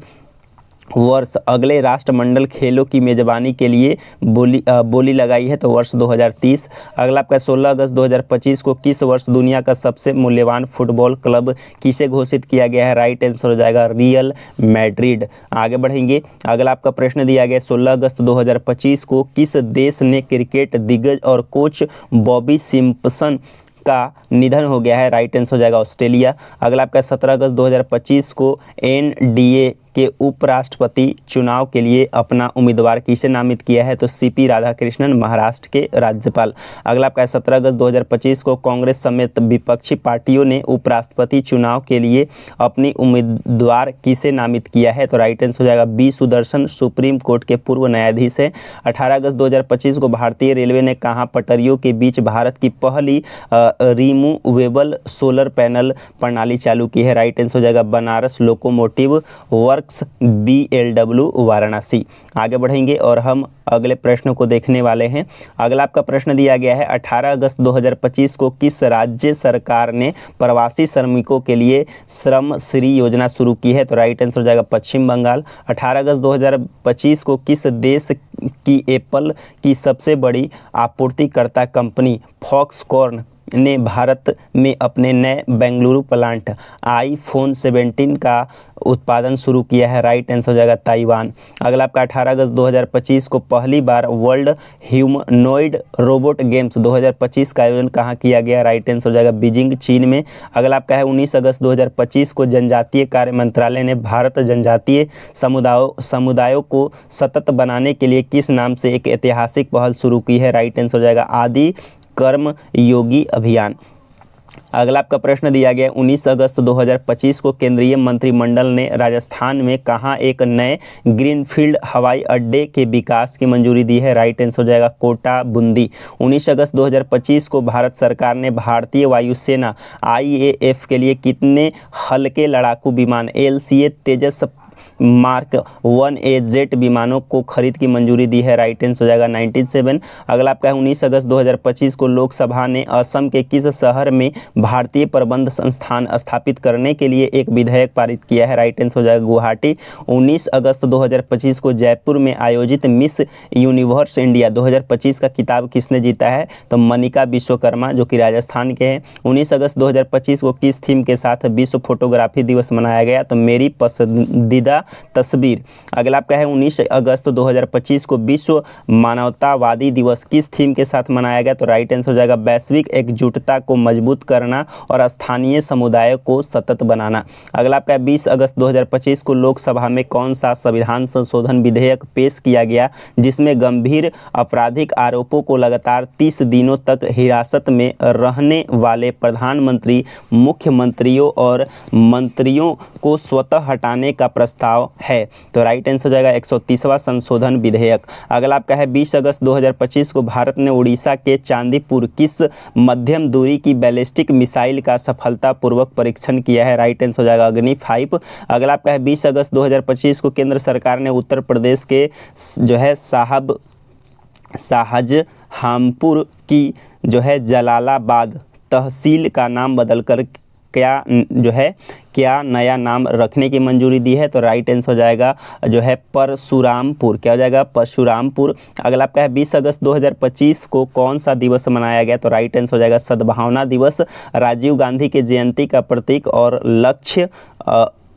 वर्ष अगले राष्ट्रमंडल खेलों की मेजबानी के लिए बोली लगाई है? तो वर्ष 2030। अगला आपका 16 अगस्त 2025 को किस वर्ष दुनिया का सबसे मूल्यवान फुटबॉल क्लब किसे घोषित किया गया है? राइट आंसर हो जाएगा रियल मैड्रिड। आगे बढ़ेंगे। अगला आपका प्रश्न दिया गया 16 अगस्त 2025 को किस देश ने क्रिकेट दिग्गज और कोच बॉबी सिम्पसन का निधन हो गया है? राइट आंसर हो जाएगा ऑस्ट्रेलिया। अगला आपका 17 अगस्त 2025 को NDA के उपराष्ट्रपति चुनाव के लिए अपना उम्मीदवार किसे नामित किया है? तो सीपी राधाकृष्णन, महाराष्ट्र के राज्यपाल। अगला आपका 17 अगस्त 2025 को कांग्रेस समेत विपक्षी पार्टियों ने उपराष्ट्रपति चुनाव के लिए अपनी उम्मीदवार किसे नामित किया है? तो राइट आंसर हो जाएगा बी सुदर्शन, सुप्रीम कोर्ट के पूर्व न्यायाधीश है। 18 अगस्त 2025 को भारतीय रेलवे ने कहां पटरियों के बीच भारत की पहली रिमूवेबल सोलर पैनल प्रणाली चालू की है? राइट आंसर हो जाएगा Banaras locomotive works BLW Varanasi. आगे बढ़ेंगे और हम अगले प्रश्न को देखने वाले हैं। अगला आपका प्रश्न दिया गया है 18 अगस्त 2025 को किस राज्य सरकार ने प्रवासी श्रमिकों के लिए श्रम श्री योजना शुरू की है? तो राइट आंसर हो जाएगा पश्चिम बंगाल। 18 अगस्त 2025 को किस देश की एप्पल की सबसे बड़ी आपूर्तिकर्ता कंपनी फॉक्सकॉर्न ने भारत में अपने नए बेंगलुरु प्लांट iPhone 17 का उत्पादन शुरू किया है? राइट आंसर हो जाएगा ताइवान। अगला आपका 18 अगस्त 2025 को पहली बार वर्ल्ड ह्यूमनॉइड रोबोट गेम्स 2025 का आयोजन कहाँ किया गया? राइट आंसर हो जाएगा बीजिंग, चीन में। अगला आपका है 19 अगस्त 2025 को जनजातीय कार्य मंत्रालय ने भारत जनजातीय समुदायों को सतत बनाने के लिए किस नाम से एक ऐतिहासिक पहल शुरू की है? राइट आंसर हो जाएगा आदि कर्म योगी अभियान। अगला आपका प्रश्न दिया गया 19 अगस्त 2025 को केंद्रीय मंत्रिमंडल ने राजस्थान में कहां एक नए ग्रीनफील्ड हवाई अड्डे के विकास की मंजूरी दी है? राइट आंसर हो जाएगा कोटा बूंदी। 19 अगस्त 2025 को भारत सरकार ने भारतीय वायुसेना IAF के लिए कितने हल्के लड़ाकू विमान LCA तेजस मार्क 1A जेट विमानों को खरीद की मंजूरी दी है? राइट आंसर हो जाएगा 97। अगला आपका है 19 अगस्त 2025 को लोकसभा ने असम के किस शहर में भारतीय प्रबंध संस्थान स्थापित करने के लिए एक विधेयक पारित किया है? राइट आंसर हो जाएगा गुवाहाटी। 19 अगस्त 2025 को जयपुर में आयोजित मिस यूनिवर्स इंडिया 2025 का खिताब किसने जीता है? तो मनिका विश्वकर्मा जो कि राजस्थान के हैं। 19 अगस्त 2025 को किस थीम के साथ विश्व फोटोग्राफी दिवस मनाया गया? तो मेरी पसंदीदा तस्वीर। अगला आपका है 19 अगस्त 2025 को विश्व मानवतावादी दिवस किस थीम के साथ मनाया गया? तो राइट आंसर हो जाएगा वैश्विक एकजुटता को मजबूत करना और स्थानीय समुदायों को सतत बनाना। अगला आपका 20 अगस्त 2025 को लोकसभा में कौन सा संविधान संशोधन विधेयक पेश किया गया जिसमें गंभीर आपराधिक आरोपों को लगातार 30 दिनों तक हिरासत में रहने वाले प्रधानमंत्री, मुख्यमंत्रियों और मंत्रियों को स्वतः हटाने का प्रस्ताव है? तो राइट आंसर हो जाएगा 130वां संशोधन विधेयक। अगला आपका है 20 अगस्त 2025 को भारत ने उड़ीसा के चांदीपुर किस मध्यम दूरी की बैलिस्टिक मिसाइल का सफलतापूर्वक परीक्षण किया है? राइट आंसर हो जाएगा अग्नि 5। अगला आपका है 20 अगस्त 2025 को केंद्र सरकार ने उत्तर प्रदेश के जो है शाहजहांपुर की जो है जलालाबाद तहसील का नाम बदलकर क्या नया नाम रखने की मंजूरी दी है? तो राइट आंसर हो जाएगा जो है परशुरामपुर। क्या हो जाएगा? परशुरामपुर। अगला आपका है 20 अगस्त 2025 को कौन सा दिवस मनाया गया? तो राइट आंसर हो जाएगा सद्भावना दिवस। राजीव गांधी की जयंती का प्रतीक और लक्ष्य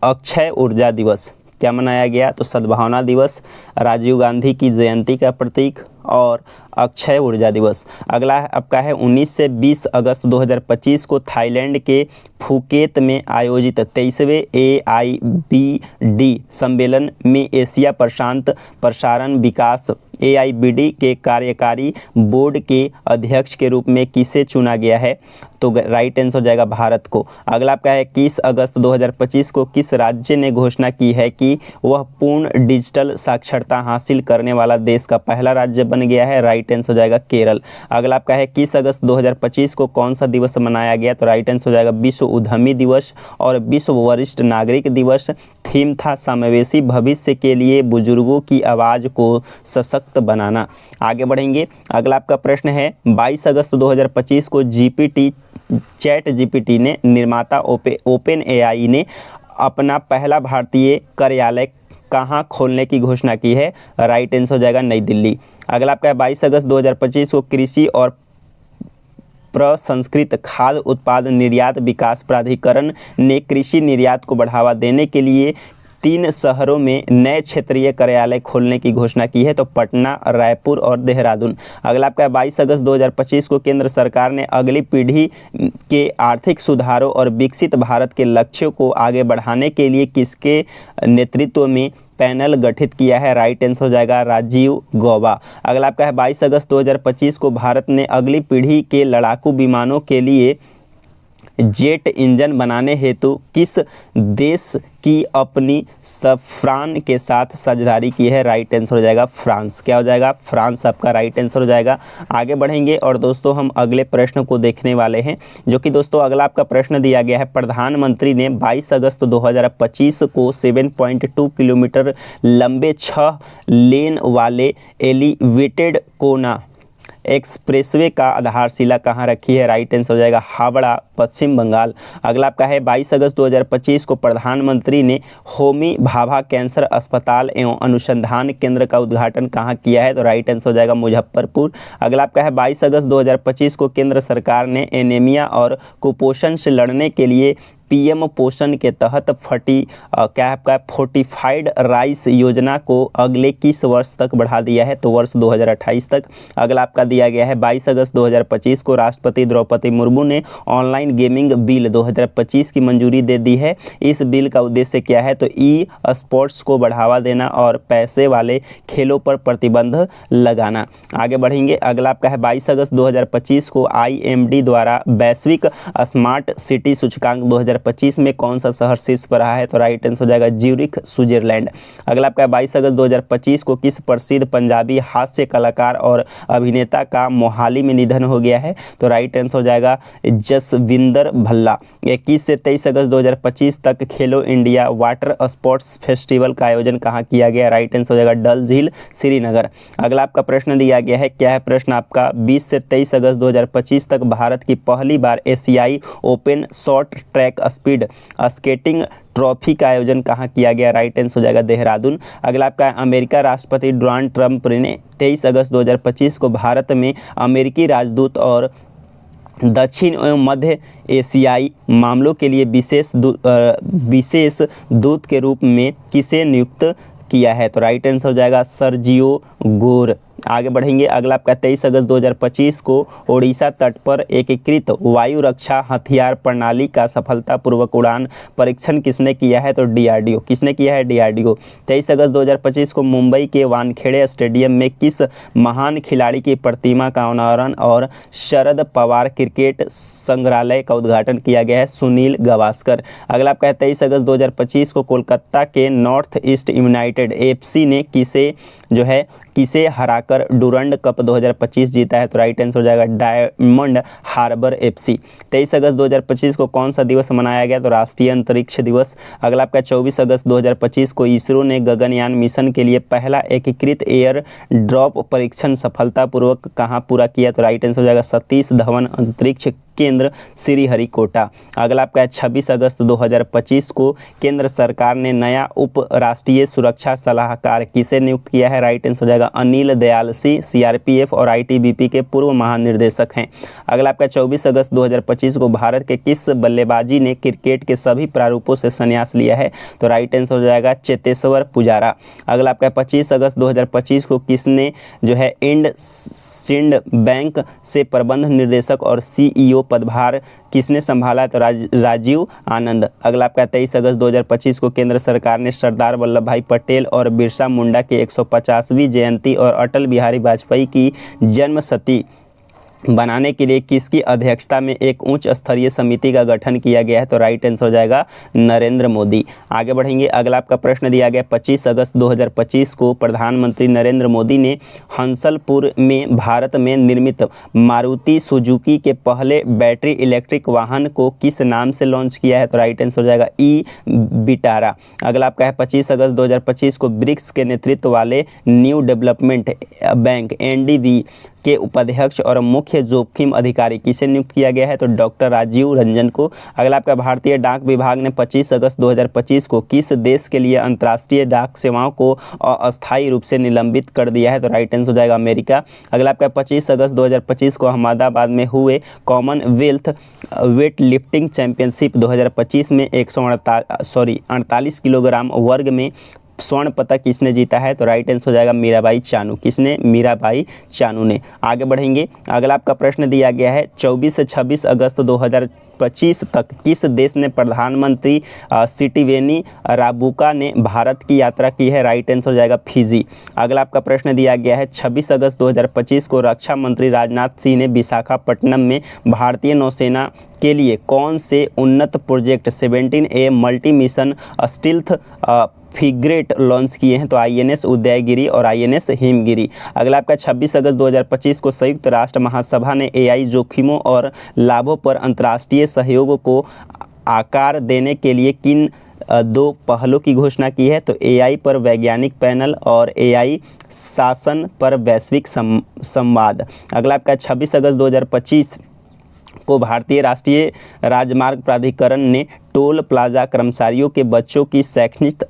अक्षय ऊर्जा दिवस क्या मनाया गया? तो सद्भावना दिवस, राजीव गांधी की जयंती का प्रतीक और अक्षय ऊर्जा दिवस। अगला आपका है 19 से 20 अगस्त 2025 को थाईलैंड के फुकेत में आयोजित 23वें AIBD सम्मेलन में एशिया प्रशांत प्रसारण विकास AIBD के कार्यकारी बोर्ड के अध्यक्ष के रूप में किसे चुना गया है? तो राइट आंसर हो जाएगा भारत को। अगला आपका है 21 अगस्त 2025 को किस राज्य ने घोषणा की है कि वह पूर्ण डिजिटल साक्षरता हासिल करने वाला देश का पहला राज्य बन गया है? राइट आंसर हो जाएगा केरल। अगला आपका है 21 अगस्त 2025 को कौन सा दिवस मनाया गया? तो राइट आंसर हो जाएगा विश्व उद्यमी दिवस और विश्व वरिष्ठ नागरिक दिवस। थीम था समावेशी भविष्य के लिए बुजुर्गों की आवाज़ को सशक्त बनाना। आगे बढ़ेंगे। अगला आपका प्रश्न है 22 अगस्त 2025 को ChatGPT ने निर्माता OpenAI ने अपना पहला भारतीय कार्यालय कहाँ खोलने की घोषणा की है? राइट आंसर हो जाएगा नई दिल्ली। अगला आपका है 22 अगस्त 2025 को कृषि और प्रसंस्कृत खाद्य उत्पाद निर्यात विकास प्राधिकरण ने कृषि निर्यात को बढ़ावा देने के लिए 3 शहरों में नए क्षेत्रीय कार्यालय खोलने की घोषणा की है, तो पटना, रायपुर और देहरादून। अगला आपका 22 अगस्त 2025 को केंद्र सरकार ने अगली पीढ़ी के आर्थिक सुधारों और विकसित भारत के लक्ष्यों को आगे बढ़ाने के लिए किसके नेतृत्व में पैनल गठित किया है? राइट आंसर हो जाएगा राजीव गौबा। अगला आपका है 22 अगस्त 2025 को भारत ने अगली पीढ़ी के लड़ाकू विमानों के लिए जेट इंजन बनाने हेतु किस देश की अपनी सफ्रान के साथ साझेदारी की है? राइट आंसर हो जाएगा फ्रांस। क्या हो जाएगा? फ्रांस आपका राइट आंसर हो जाएगा। आगे बढ़ेंगे और दोस्तों हम अगले प्रश्न को देखने वाले हैं, जो कि दोस्तों अगला आपका प्रश्न दिया गया है। प्रधानमंत्री ने 22 अगस्त 2025 को 7.2 किलोमीटर लंबे 6 लेन वाले एलिवेटेड कोना एक्सप्रेसवे का आधारशिला कहाँ रखी है? राइट आंसर हो जाएगा हावड़ा, पश्चिम बंगाल। अगला आपका है 22 अगस्त 2025 को प्रधानमंत्री ने होमी भाभा कैंसर अस्पताल एवं अनुसंधान केंद्र का उद्घाटन कहाँ किया है? तो राइट आंसर हो जाएगा मुजफ्फरपुर। अगला आपका है 22 अगस्त 2025 को केंद्र सरकार ने एनीमिया और कुपोषण से लड़ने के लिए पीएम पोषण के तहत फोर्टिफाइड राइस योजना को अगले किस वर्ष तक बढ़ा दिया है? तो वर्ष 2028 तक। अगला आपका दिया गया है 22 अगस्त 2025 को राष्ट्रपति द्रौपदी मुर्मू ने ऑनलाइन गेमिंग बिल 2025 की मंजूरी दे दी है। इस बिल का उद्देश्य क्या है? तो ई स्पोर्ट्स को बढ़ावा देना और पैसे वाले खेलों पर प्रतिबंध लगाना। आगे बढ़ेंगे। अगला आपका है 22 अगस्त 2025 को IMD द्वारा वैश्विक स्मार्ट सिटी सूचकांक 2025 में कौन सा शहर शीर्ष पर रहा है? तो राइट आंसर हो जाएगा ज्यूरिख, स्विट्जरलैंड। अगला आपका 22 अगस्त 2025 को किस प्रसिद्ध पंजाबी हास्य कलाकार और अभिनेता का मोहाली में निधन हो गया है? तो राइट आंसर हो जाएगा जसविंदर भल्ला। 21 से 23 अगस्त 2025 तक खेलो इंडिया वाटर स्पोर्ट्स फेस्टिवल का आयोजन कहाँ किया गया? राइट आंसर हो जाएगा डल झील, श्रीनगर। अगला आपका प्रश्न दिया गया है, क्या है प्रश्न आपका? 20 से 23 अगस्त 2025 तक भारत की पहली बार एशियाई open short track speed skating trophy का आयोजन कहाँ किया गया? राइट आंसर हो जाएगा देहरादून। अगला आपका अमेरिका राष्ट्रपति डोनाल्ड ट्रंप ने 23 अगस्त 2025 को भारत में अमेरिकी राजदूत और दक्षिण एवं मध्य एशियाई मामलों के लिए विशेष दूत के रूप में किसे नियुक्त किया है? तो राइट आंसर हो जाएगा सर्जियो गोर। आगे बढ़ेंगे। अगला आपका 23 अगस्त 2025 को ओडिशा तट पर एकीकृत वायु रक्षा हथियार प्रणाली का सफलतापूर्वक उड़ान परीक्षण किसने किया है? तो DRDO। किसने किया है? DRDO। 23 अगस्त 2025 को मुंबई के वानखेड़े स्टेडियम में किस महान खिलाड़ी की प्रतिमा का अनावरण और शरद पवार क्रिकेट संग्रहालय का उद्घाटन किया गया है? सुनील गावस्कर। अगला आपका 23 अगस्त 2025 को कोलकाता के नॉर्थ ईस्ट यूनाइटेड FC ने किसे हराकर डुरंड कप 2025 जीता है? तो राइट आंसर हो जाएगा डायमंड हार्बर FC। 23 अगस्त 2025 को कौन सा दिवस मनाया गया? तो राष्ट्रीय अंतरिक्ष दिवस। अगला आपका 24 अगस्त 2025 को इसरो ने गगनयान मिशन के लिए पहला एकीकृत एयर ड्रॉप परीक्षण सफलतापूर्वक कहाँ पूरा किया? तो राइट आंसर हो जाएगा सतीश धवन अंतरिक्ष केंद्र, श्रीहरिकोटा। अगला आपका 26 अगस्त 2025 को केंद्र सरकार ने नया उप राष्ट्रीय सुरक्षा सलाहकार किसे नियुक्त किया है? राइट आंसर हो जाएगा अनिल दयाल सिंह, CRPF और ITBP के पूर्व महानिर्देशक हैं। अगला आपका 24 अगस्त 2025 को भारत के किस बल्लेबाजी ने क्रिकेट के सभी प्रारूपों से संन्यास लिया है? तो राइट आंसर हो जाएगा चेतेश्वर पुजारा। अगला आपका 25 अगस्त 2025 को किसने इंडसिंड बैंक से प्रबंध निर्देशक और CEO पदभार किसने संभाला? तो राजीव आनंद। अगला आपका 23 अगस्त 2025 को केंद्र सरकार ने सरदार वल्लभ भाई पटेल और बिरसा मुंडा की 150वीं जयंती और अटल बिहारी वाजपेयी की जन्मशती बनाने के लिए किसकी अध्यक्षता में एक उच्च स्तरीय समिति का गठन किया गया है? तो राइट आंसर हो जाएगा नरेंद्र मोदी। आगे बढ़ेंगे। अगला आपका प्रश्न दिया गया 25 अगस्त 2025 को प्रधानमंत्री नरेंद्र मोदी ने हंसलपुर में भारत में निर्मित मारुति सुजुकी के पहले बैटरी इलेक्ट्रिक वाहन को किस नाम से लॉन्च किया है? तो राइट आंसर हो जाएगा विटारा। अगला आपका है 25 अगस्त 2025 को ब्रिक्स के नेतृत्व वाले न्यू डेवलपमेंट बैंक NDB के उपाध्यक्ष और मुख्य जोखिम अधिकारी किसे नियुक्त किया गया है? तो डॉक्टर राजीव रंजन को। अगला आपका भारतीय डाक विभाग ने 25 अगस्त 2025 को किस देश के लिए अंतर्राष्ट्रीय डाक सेवाओं को अस्थायी रूप से निलंबित कर दिया है? तो राइट आंसर हो जाएगा अमेरिका। अगला आपका 25 अगस्त 2025 को अहमदाबाद में हुए कॉमनवेल्थ वेट लिफ्टिंग चैंपियनशिप 2025 में 148 किलोग्राम वर्ग में स्वर्ण पदक किसने जीता है? तो राइट आंसर हो जाएगा मीराबाई चानू। किसने? मीराबाई चानू ने। आगे बढ़ेंगे। अगला आपका प्रश्न दिया गया है 24 से 26 अगस्त 2025 तक किस देश ने प्रधानमंत्री सिटिवेनी राबुका ने भारत की यात्रा की है? राइट आंसर हो जाएगा फिजी। अगला आपका प्रश्न दिया गया है 26 अगस्त 2025 को रक्षा मंत्री राजनाथ सिंह ने विशाखापट्टनम में भारतीय नौसेना के लिए कौन से उन्नत project 17A multi mission stealth frigate launch किए हैं? तो INS उदयगिरी और INS हिमगिरी। अगला आपका 26 अगस्त 2025 को संयुक्त राष्ट्र महासभा ने AI जोखिमों और लाभों पर अंतर्राष्ट्रीय सहयोग को आकार देने के लिए किन दो पहलों की घोषणा की है? तो AI पर वैज्ञानिक पैनल और AI शासन पर वैश्विक संवाद। अगला आपका 26 अगस्त 2025 को भारतीय राष्ट्रीय राजमार्ग प्राधिकरण ने टोल प्लाजा कर्मचारियों के बच्चों की शैक्षणिक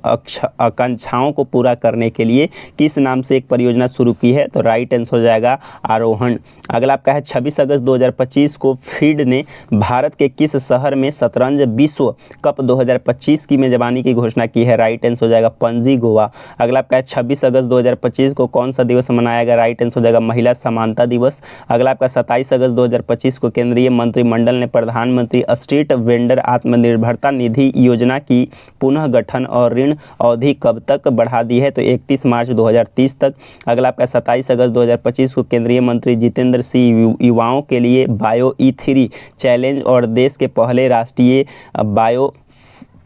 आकांक्षाओं को पूरा करने के लिए किस नाम से एक परियोजना शुरू की है? तो राइट आंसर हो जाएगा आरोहण। अगला आपका है 26 अगस्त 2025 को फीड ने भारत के किस शहर में शतरंज विश्व कप 2025 की मेजबानी की घोषणा की है? राइट आंसर हो जाएगा पणजी, गोवा। अगला आपका है 26 अगस्त 2025 को कौन सा दिवस मनाया गया? राइट आंसर हो जाएगा महिला समानता दिवस। अगला आपका 27 अगस्त 2025 को केंद्रीय मंत्रिमंडल ने प्रधानमंत्री स्ट्रीट वेंडर आत्मनिर्भर निधि योजना की पुनः गठन और ऋण अवधि कब तक बढ़ा दी है? तो 31 मार्च 2030 तक। अगला आपका 27 अगस्त 2025 को केंद्रीय मंत्री जितेंद्र सिंह युवाओं के लिए बायो E3 चैलेंज और देश के पहले राष्ट्रीय बायो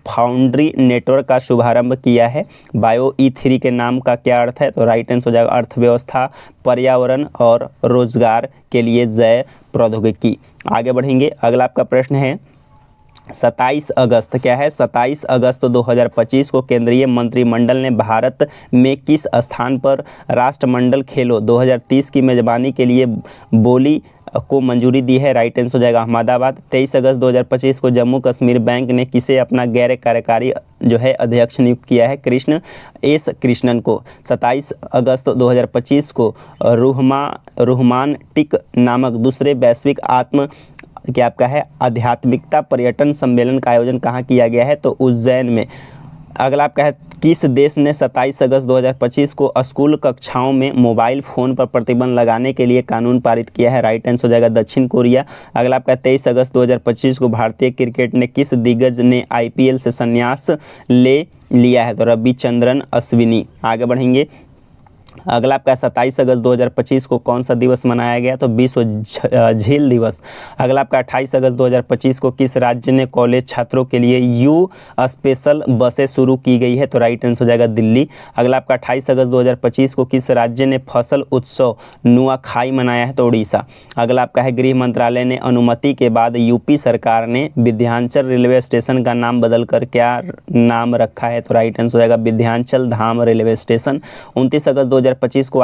फाउंड्री नेटवर्क का शुभारंभ किया है। बायो E3 के नाम का क्या अर्थ है? तो राइट आंसर हो जाएगा अर्थव्यवस्था, पर्यावरण और रोजगार के लिए जैव प्रौद्योगिकी। आगे बढ़ेंगे। अगला आपका प्रश्न है 27 अगस्त क्या है? 27 अगस्त 2025 को केंद्रीय मंत्रिमंडल ने भारत में किस स्थान पर राष्ट्रमंडल खेलों 2030 की मेजबानी के लिए बोली को मंजूरी दी है? राइट आंसर हो जाएगा अहमदाबाद। 23 अगस्त 2025 को जम्मू कश्मीर बैंक ने किसे अपना गैर कार्यकारी अध्यक्ष नियुक्त किया है? कृष्ण एस कृष्णन को। 27 अगस्त 2025 को रूहमान टिक नामक दूसरे वैश्विक क्या आपका है आध्यात्मिकता पर्यटन सम्मेलन का आयोजन कहाँ किया गया है? तो उज्जैन में। अगला आपका है किस देश ने 27 अगस्त 2025 को स्कूल कक्षाओं में मोबाइल फ़ोन पर प्रतिबंध लगाने के लिए कानून पारित किया है? राइट आंसर हो जाएगा दक्षिण कोरिया। अगला आपका 23 अगस्त 2025 को भारतीय क्रिकेट ने किस दिग्गज ने IPL से संन्यास ले लिया है? तो रविचंद्रन अश्विनी। आगे बढ़ेंगे। अगला आपका 27 अगस्त 2025 को कौन सा दिवस मनाया गया? तो विश्व झील दिवस। अगला आपका 28 अगस्त 2025 को किस राज्य ने कॉलेज छात्रों के लिए यू स्पेशल बसें शुरू की गई है? तो राइट आंसर हो जाएगा दिल्ली। अगला आपका 28 अगस्त 2025 को किस राज्य ने फसल उत्सव नुआखाई मनाया है? तो उड़ीसा। अगला आपका है गृह मंत्रालय ने अनुमति के बाद यूपी सरकार ने विंध्याचल रेलवे स्टेशन का नाम बदलकर क्या नाम रखा है? तो राइट आंसर हो जाएगा विंध्याचल धाम रेलवे स्टेशन। 29 अगस्त 2025 को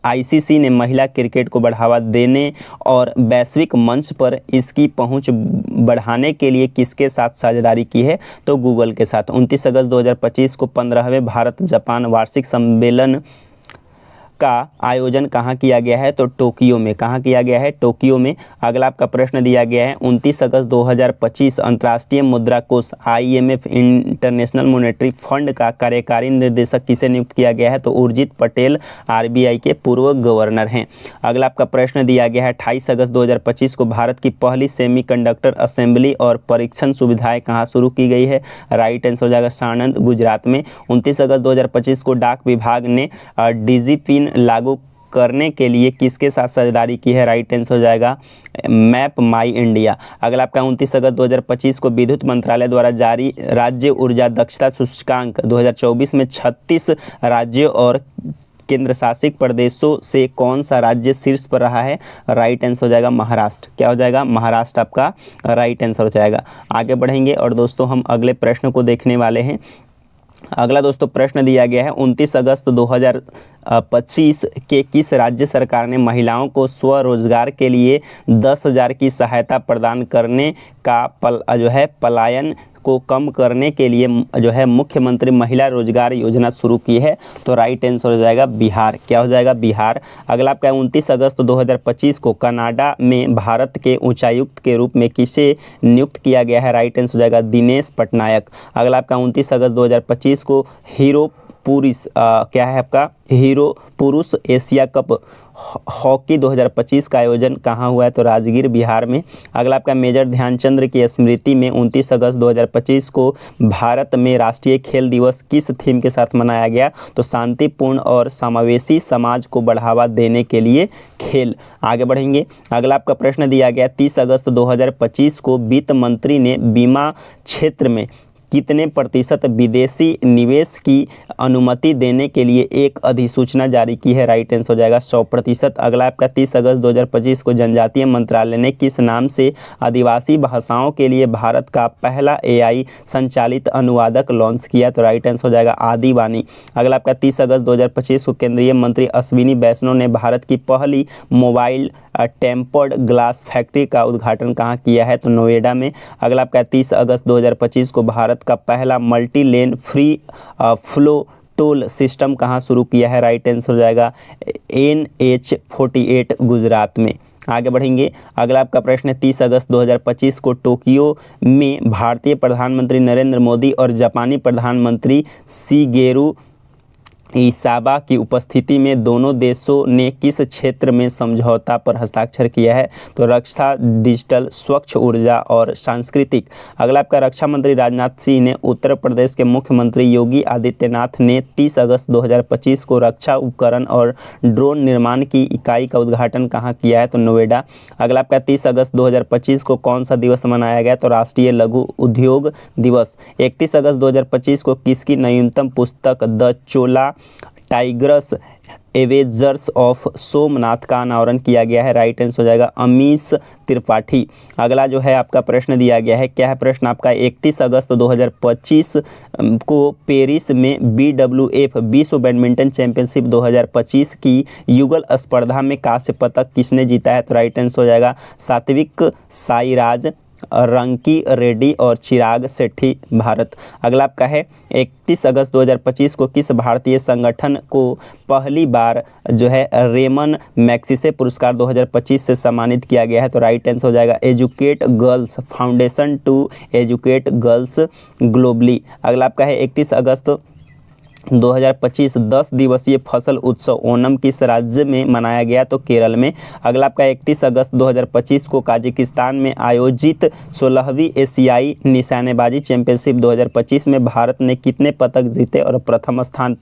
ICC ने महिला क्रिकेट को बढ़ावा देने और वैश्विक मंच पर इसकी पहुंच बढ़ाने के लिए किसके साथ साझेदारी की है? तो गूगल के साथ। 29 अगस्त 2025 को 15वें भारत जापान वार्षिक सम्मेलन का आयोजन कहाँ किया गया है? तो टोक्यो में। कहाँ किया गया है? टोक्यो में। अगला आपका प्रश्न दिया गया है 29 अगस्त 2025 अंतर्राष्ट्रीय मुद्रा कोष IMF इंटरनेशनल मॉनेटरी फंड का कार्यकारी निर्देशक किसे नियुक्त किया गया है? तो उर्जित पटेल RBI के पूर्व गवर्नर हैं। अगला आपका प्रश्न दिया गया है 28 अगस्त 2025 को भारत की पहली सेमीकंडक्टर असेंबली और परीक्षण सुविधाएं कहाँ शुरू की गई है? राइट आंसर हो जाएगा साणंद गुजरात में। 29 अगस्त 2025 को डाक विभाग ने डिजिपिन लागू करने के लिए किसके साथ साझेदारी की है? राइट आंसर हो जाएगा मैप माई इंडिया। अगला आपका 29 अगस्त 2025 को विद्युत मंत्रालय द्वारा जारी राज्य ऊर्जा दक्षता सूचकांक 2024 में 36 राज्यों और केंद्र शासित प्रदेशों से कौन सा राज्य शीर्ष पर रहा है? राइट आंसर हो जाएगा महाराष्ट्र। क्या हो जाएगा? महाराष्ट्र आपका राइट आंसर हो जाएगा। आगे बढ़ेंगे और दोस्तों हम अगले प्रश्न को देखने वाले हैं। अगला दोस्तों प्रश्न दिया गया है 29 अगस्त 2025 के किस राज्य सरकार ने महिलाओं को स्वरोजगार के लिए 10,000 की सहायता प्रदान करने का पलायन को कम करने के लिए मुख्यमंत्री महिला रोजगार योजना शुरू की है? तो राइट आंसर हो जाएगा बिहार। क्या हो जाएगा? बिहार। अगला आपका 29 अगस्त 2025 को कनाडा में भारत के उच्चायुक्त के रूप में किसे नियुक्त किया गया है? राइट आंसर हो जाएगा दिनेश पटनायक। अगला आपका 29 अगस्त 2025 को हीरो पुरुष एशिया कप हॉकी 2025 का आयोजन कहाँ हुआ है? तो राजगीर बिहार में। अगला आपका मेजर ध्यानचंद्र की स्मृति में 29 अगस्त 2025 को भारत में राष्ट्रीय खेल दिवस किस थीम के साथ मनाया गया? तो शांतिपूर्ण और समावेशी समाज को बढ़ावा देने के लिए खेल। आगे बढ़ेंगे। अगला आपका प्रश्न दिया गया 30 अगस्त 2025 को वित्त मंत्री ने बीमा क्षेत्र में कितने प्रतिशत विदेशी निवेश की अनुमति देने के लिए एक अधिसूचना जारी की है? राइट आंसर हो जाएगा 100%। अगला आपका 30 अगस्त 2025 को जनजातीय मंत्रालय ने किस नाम से आदिवासी भाषाओं के लिए भारत का पहला AI संचालित अनुवादक लॉन्च किया? तो राइट आंसर हो जाएगा आदिवानी। अगला आपका 30 अगस्त 2025 को केंद्रीय मंत्री अश्विनी वैष्णव ने भारत की पहली मोबाइल टेम्पर्ड ग्लास फैक्ट्री का उद्घाटन कहाँ किया है? तो नोएडा में। अगला आपका 30 अगस्त 2025 को भारत का पहला multi lane free flow toll system कहाँ शुरू किया है? राइट आंसर हो जाएगा NH48 गुजरात में। आगे बढ़ेंगे। अगला आपका प्रश्न है 30 अगस्त 2025 को टोक्यो में भारतीय प्रधानमंत्री नरेंद्र मोदी और जापानी प्रधानमंत्री शिगेरू इसाबा की उपस्थिति में दोनों देशों ने किस क्षेत्र में समझौता पर हस्ताक्षर किया है? तो रक्षा, डिजिटल, स्वच्छ ऊर्जा और सांस्कृतिक। अगला आपका रक्षा मंत्री राजनाथ सिंह ने उत्तर प्रदेश के मुख्यमंत्री योगी आदित्यनाथ ने 30 अगस्त 2025 को रक्षा उपकरण और ड्रोन निर्माण की इकाई का उद्घाटन कहाँ किया है? तो नोएडा। अगला आपका 30 अगस्त 2025 को कौन सा दिवस मनाया गया? तो राष्ट्रीय लघु उद्योग दिवस। 31 अगस्त 2025 को किसकी नवीनतम पुस्तक the Chola tigris Avengers of Somnath का अनावरण किया गया है? राइट आंसर हो जाएगा अमीश त्रिपाठी। अगला जो है आपका प्रश्न दिया गया है, क्या है प्रश्न आपका? 31 अगस्त 2025 को पेरिस में BWF विश्व बैडमिंटन चैंपियनशिप 2025 की युगल स्पर्धा में कांस्य पदक किसने जीता है? तो राइट आंसर हो जाएगा सात्विक साईराज, रंकी रेड्डी और चिराग शेट्टी, भारत। अगला आपका है 31 अगस्त 2025 को किस भारतीय संगठन को पहली बार जो है रेमन मैग्सेसे पुरस्कार 2025 से सम्मानित किया गया है? तो राइट आंसर हो जाएगा educate girls foundation to educate girls globally. अगला आपका है 31 अगस्त 2025 10 दिवसीय फसल उत्सव ओनम किस राज्य में मनाया गया? तो केरल में। अगला आपका 31 अगस्त 2025 को काजाकिस्तान में आयोजित 16वीं एशियाई निशानेबाजी चैंपियनशिप 2025 में भारत ने कितने पदक जीते और प्रथम स्थान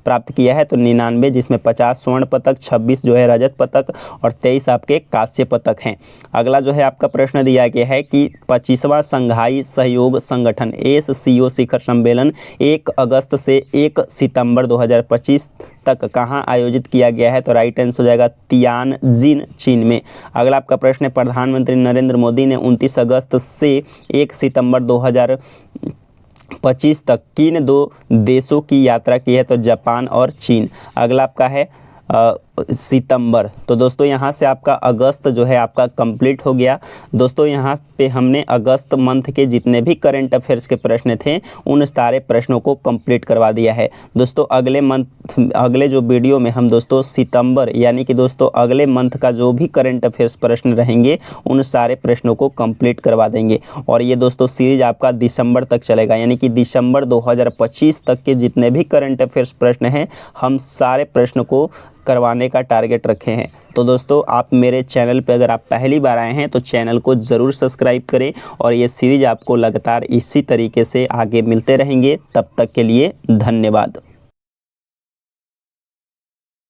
प्राप्त किया है? तो 99, जिसमें 50 स्वर्ण पदक, 26 जो है रजत पदक और 23 आपके कांस्य पदक हैं। अगला जो है आपका प्रश्न दिया गया है कि 25वां संघाई सहयोग संगठन SCO शिखर सम्मेलन 1 अगस्त से 1 सितंबर 2025 तक कहाँ आयोजित किया गया है? तो राइट आंसर हो जाएगा तियानजिन, चीन में। अगला आपका प्रश्न है प्रधानमंत्री नरेंद्र मोदी ने 29 अगस्त से 1 सितंबर 2025 तक किन 2 देशों की यात्रा की है? तो जापान और चीन। अगला आपका है सितंबर। तो दोस्तों यहाँ से आपका अगस्त जो है आपका कंप्लीट हो गया। दोस्तों यहाँ पे हमने अगस्त मंथ के जितने भी करंट अफेयर्स के प्रश्न थे उन सारे प्रश्नों को कंप्लीट करवा दिया है। दोस्तों अगले जो वीडियो में हम दोस्तों सितंबर यानी कि दोस्तों अगले मंथ का जो भी करंट अफेयर्स प्रश्न रहेंगे उन सारे प्रश्नों को कंप्लीट करवा देंगे। और ये दोस्तों सीरीज आपका दिसंबर तक चलेगा, यानी कि दिसंबर 2025 तक के जितने भी करंट अफेयर्स प्रश्न हैं हम सारे प्रश्न को करवाने का टारगेट रखे हैं। तो दोस्तों आप मेरे चैनल पर अगर आप पहली बार आए हैं तो चैनल को ज़रूर सब्सक्राइब करें और ये सीरीज आपको लगातार इसी तरीके से आगे मिलते रहेंगे। तब तक के लिए धन्यवाद।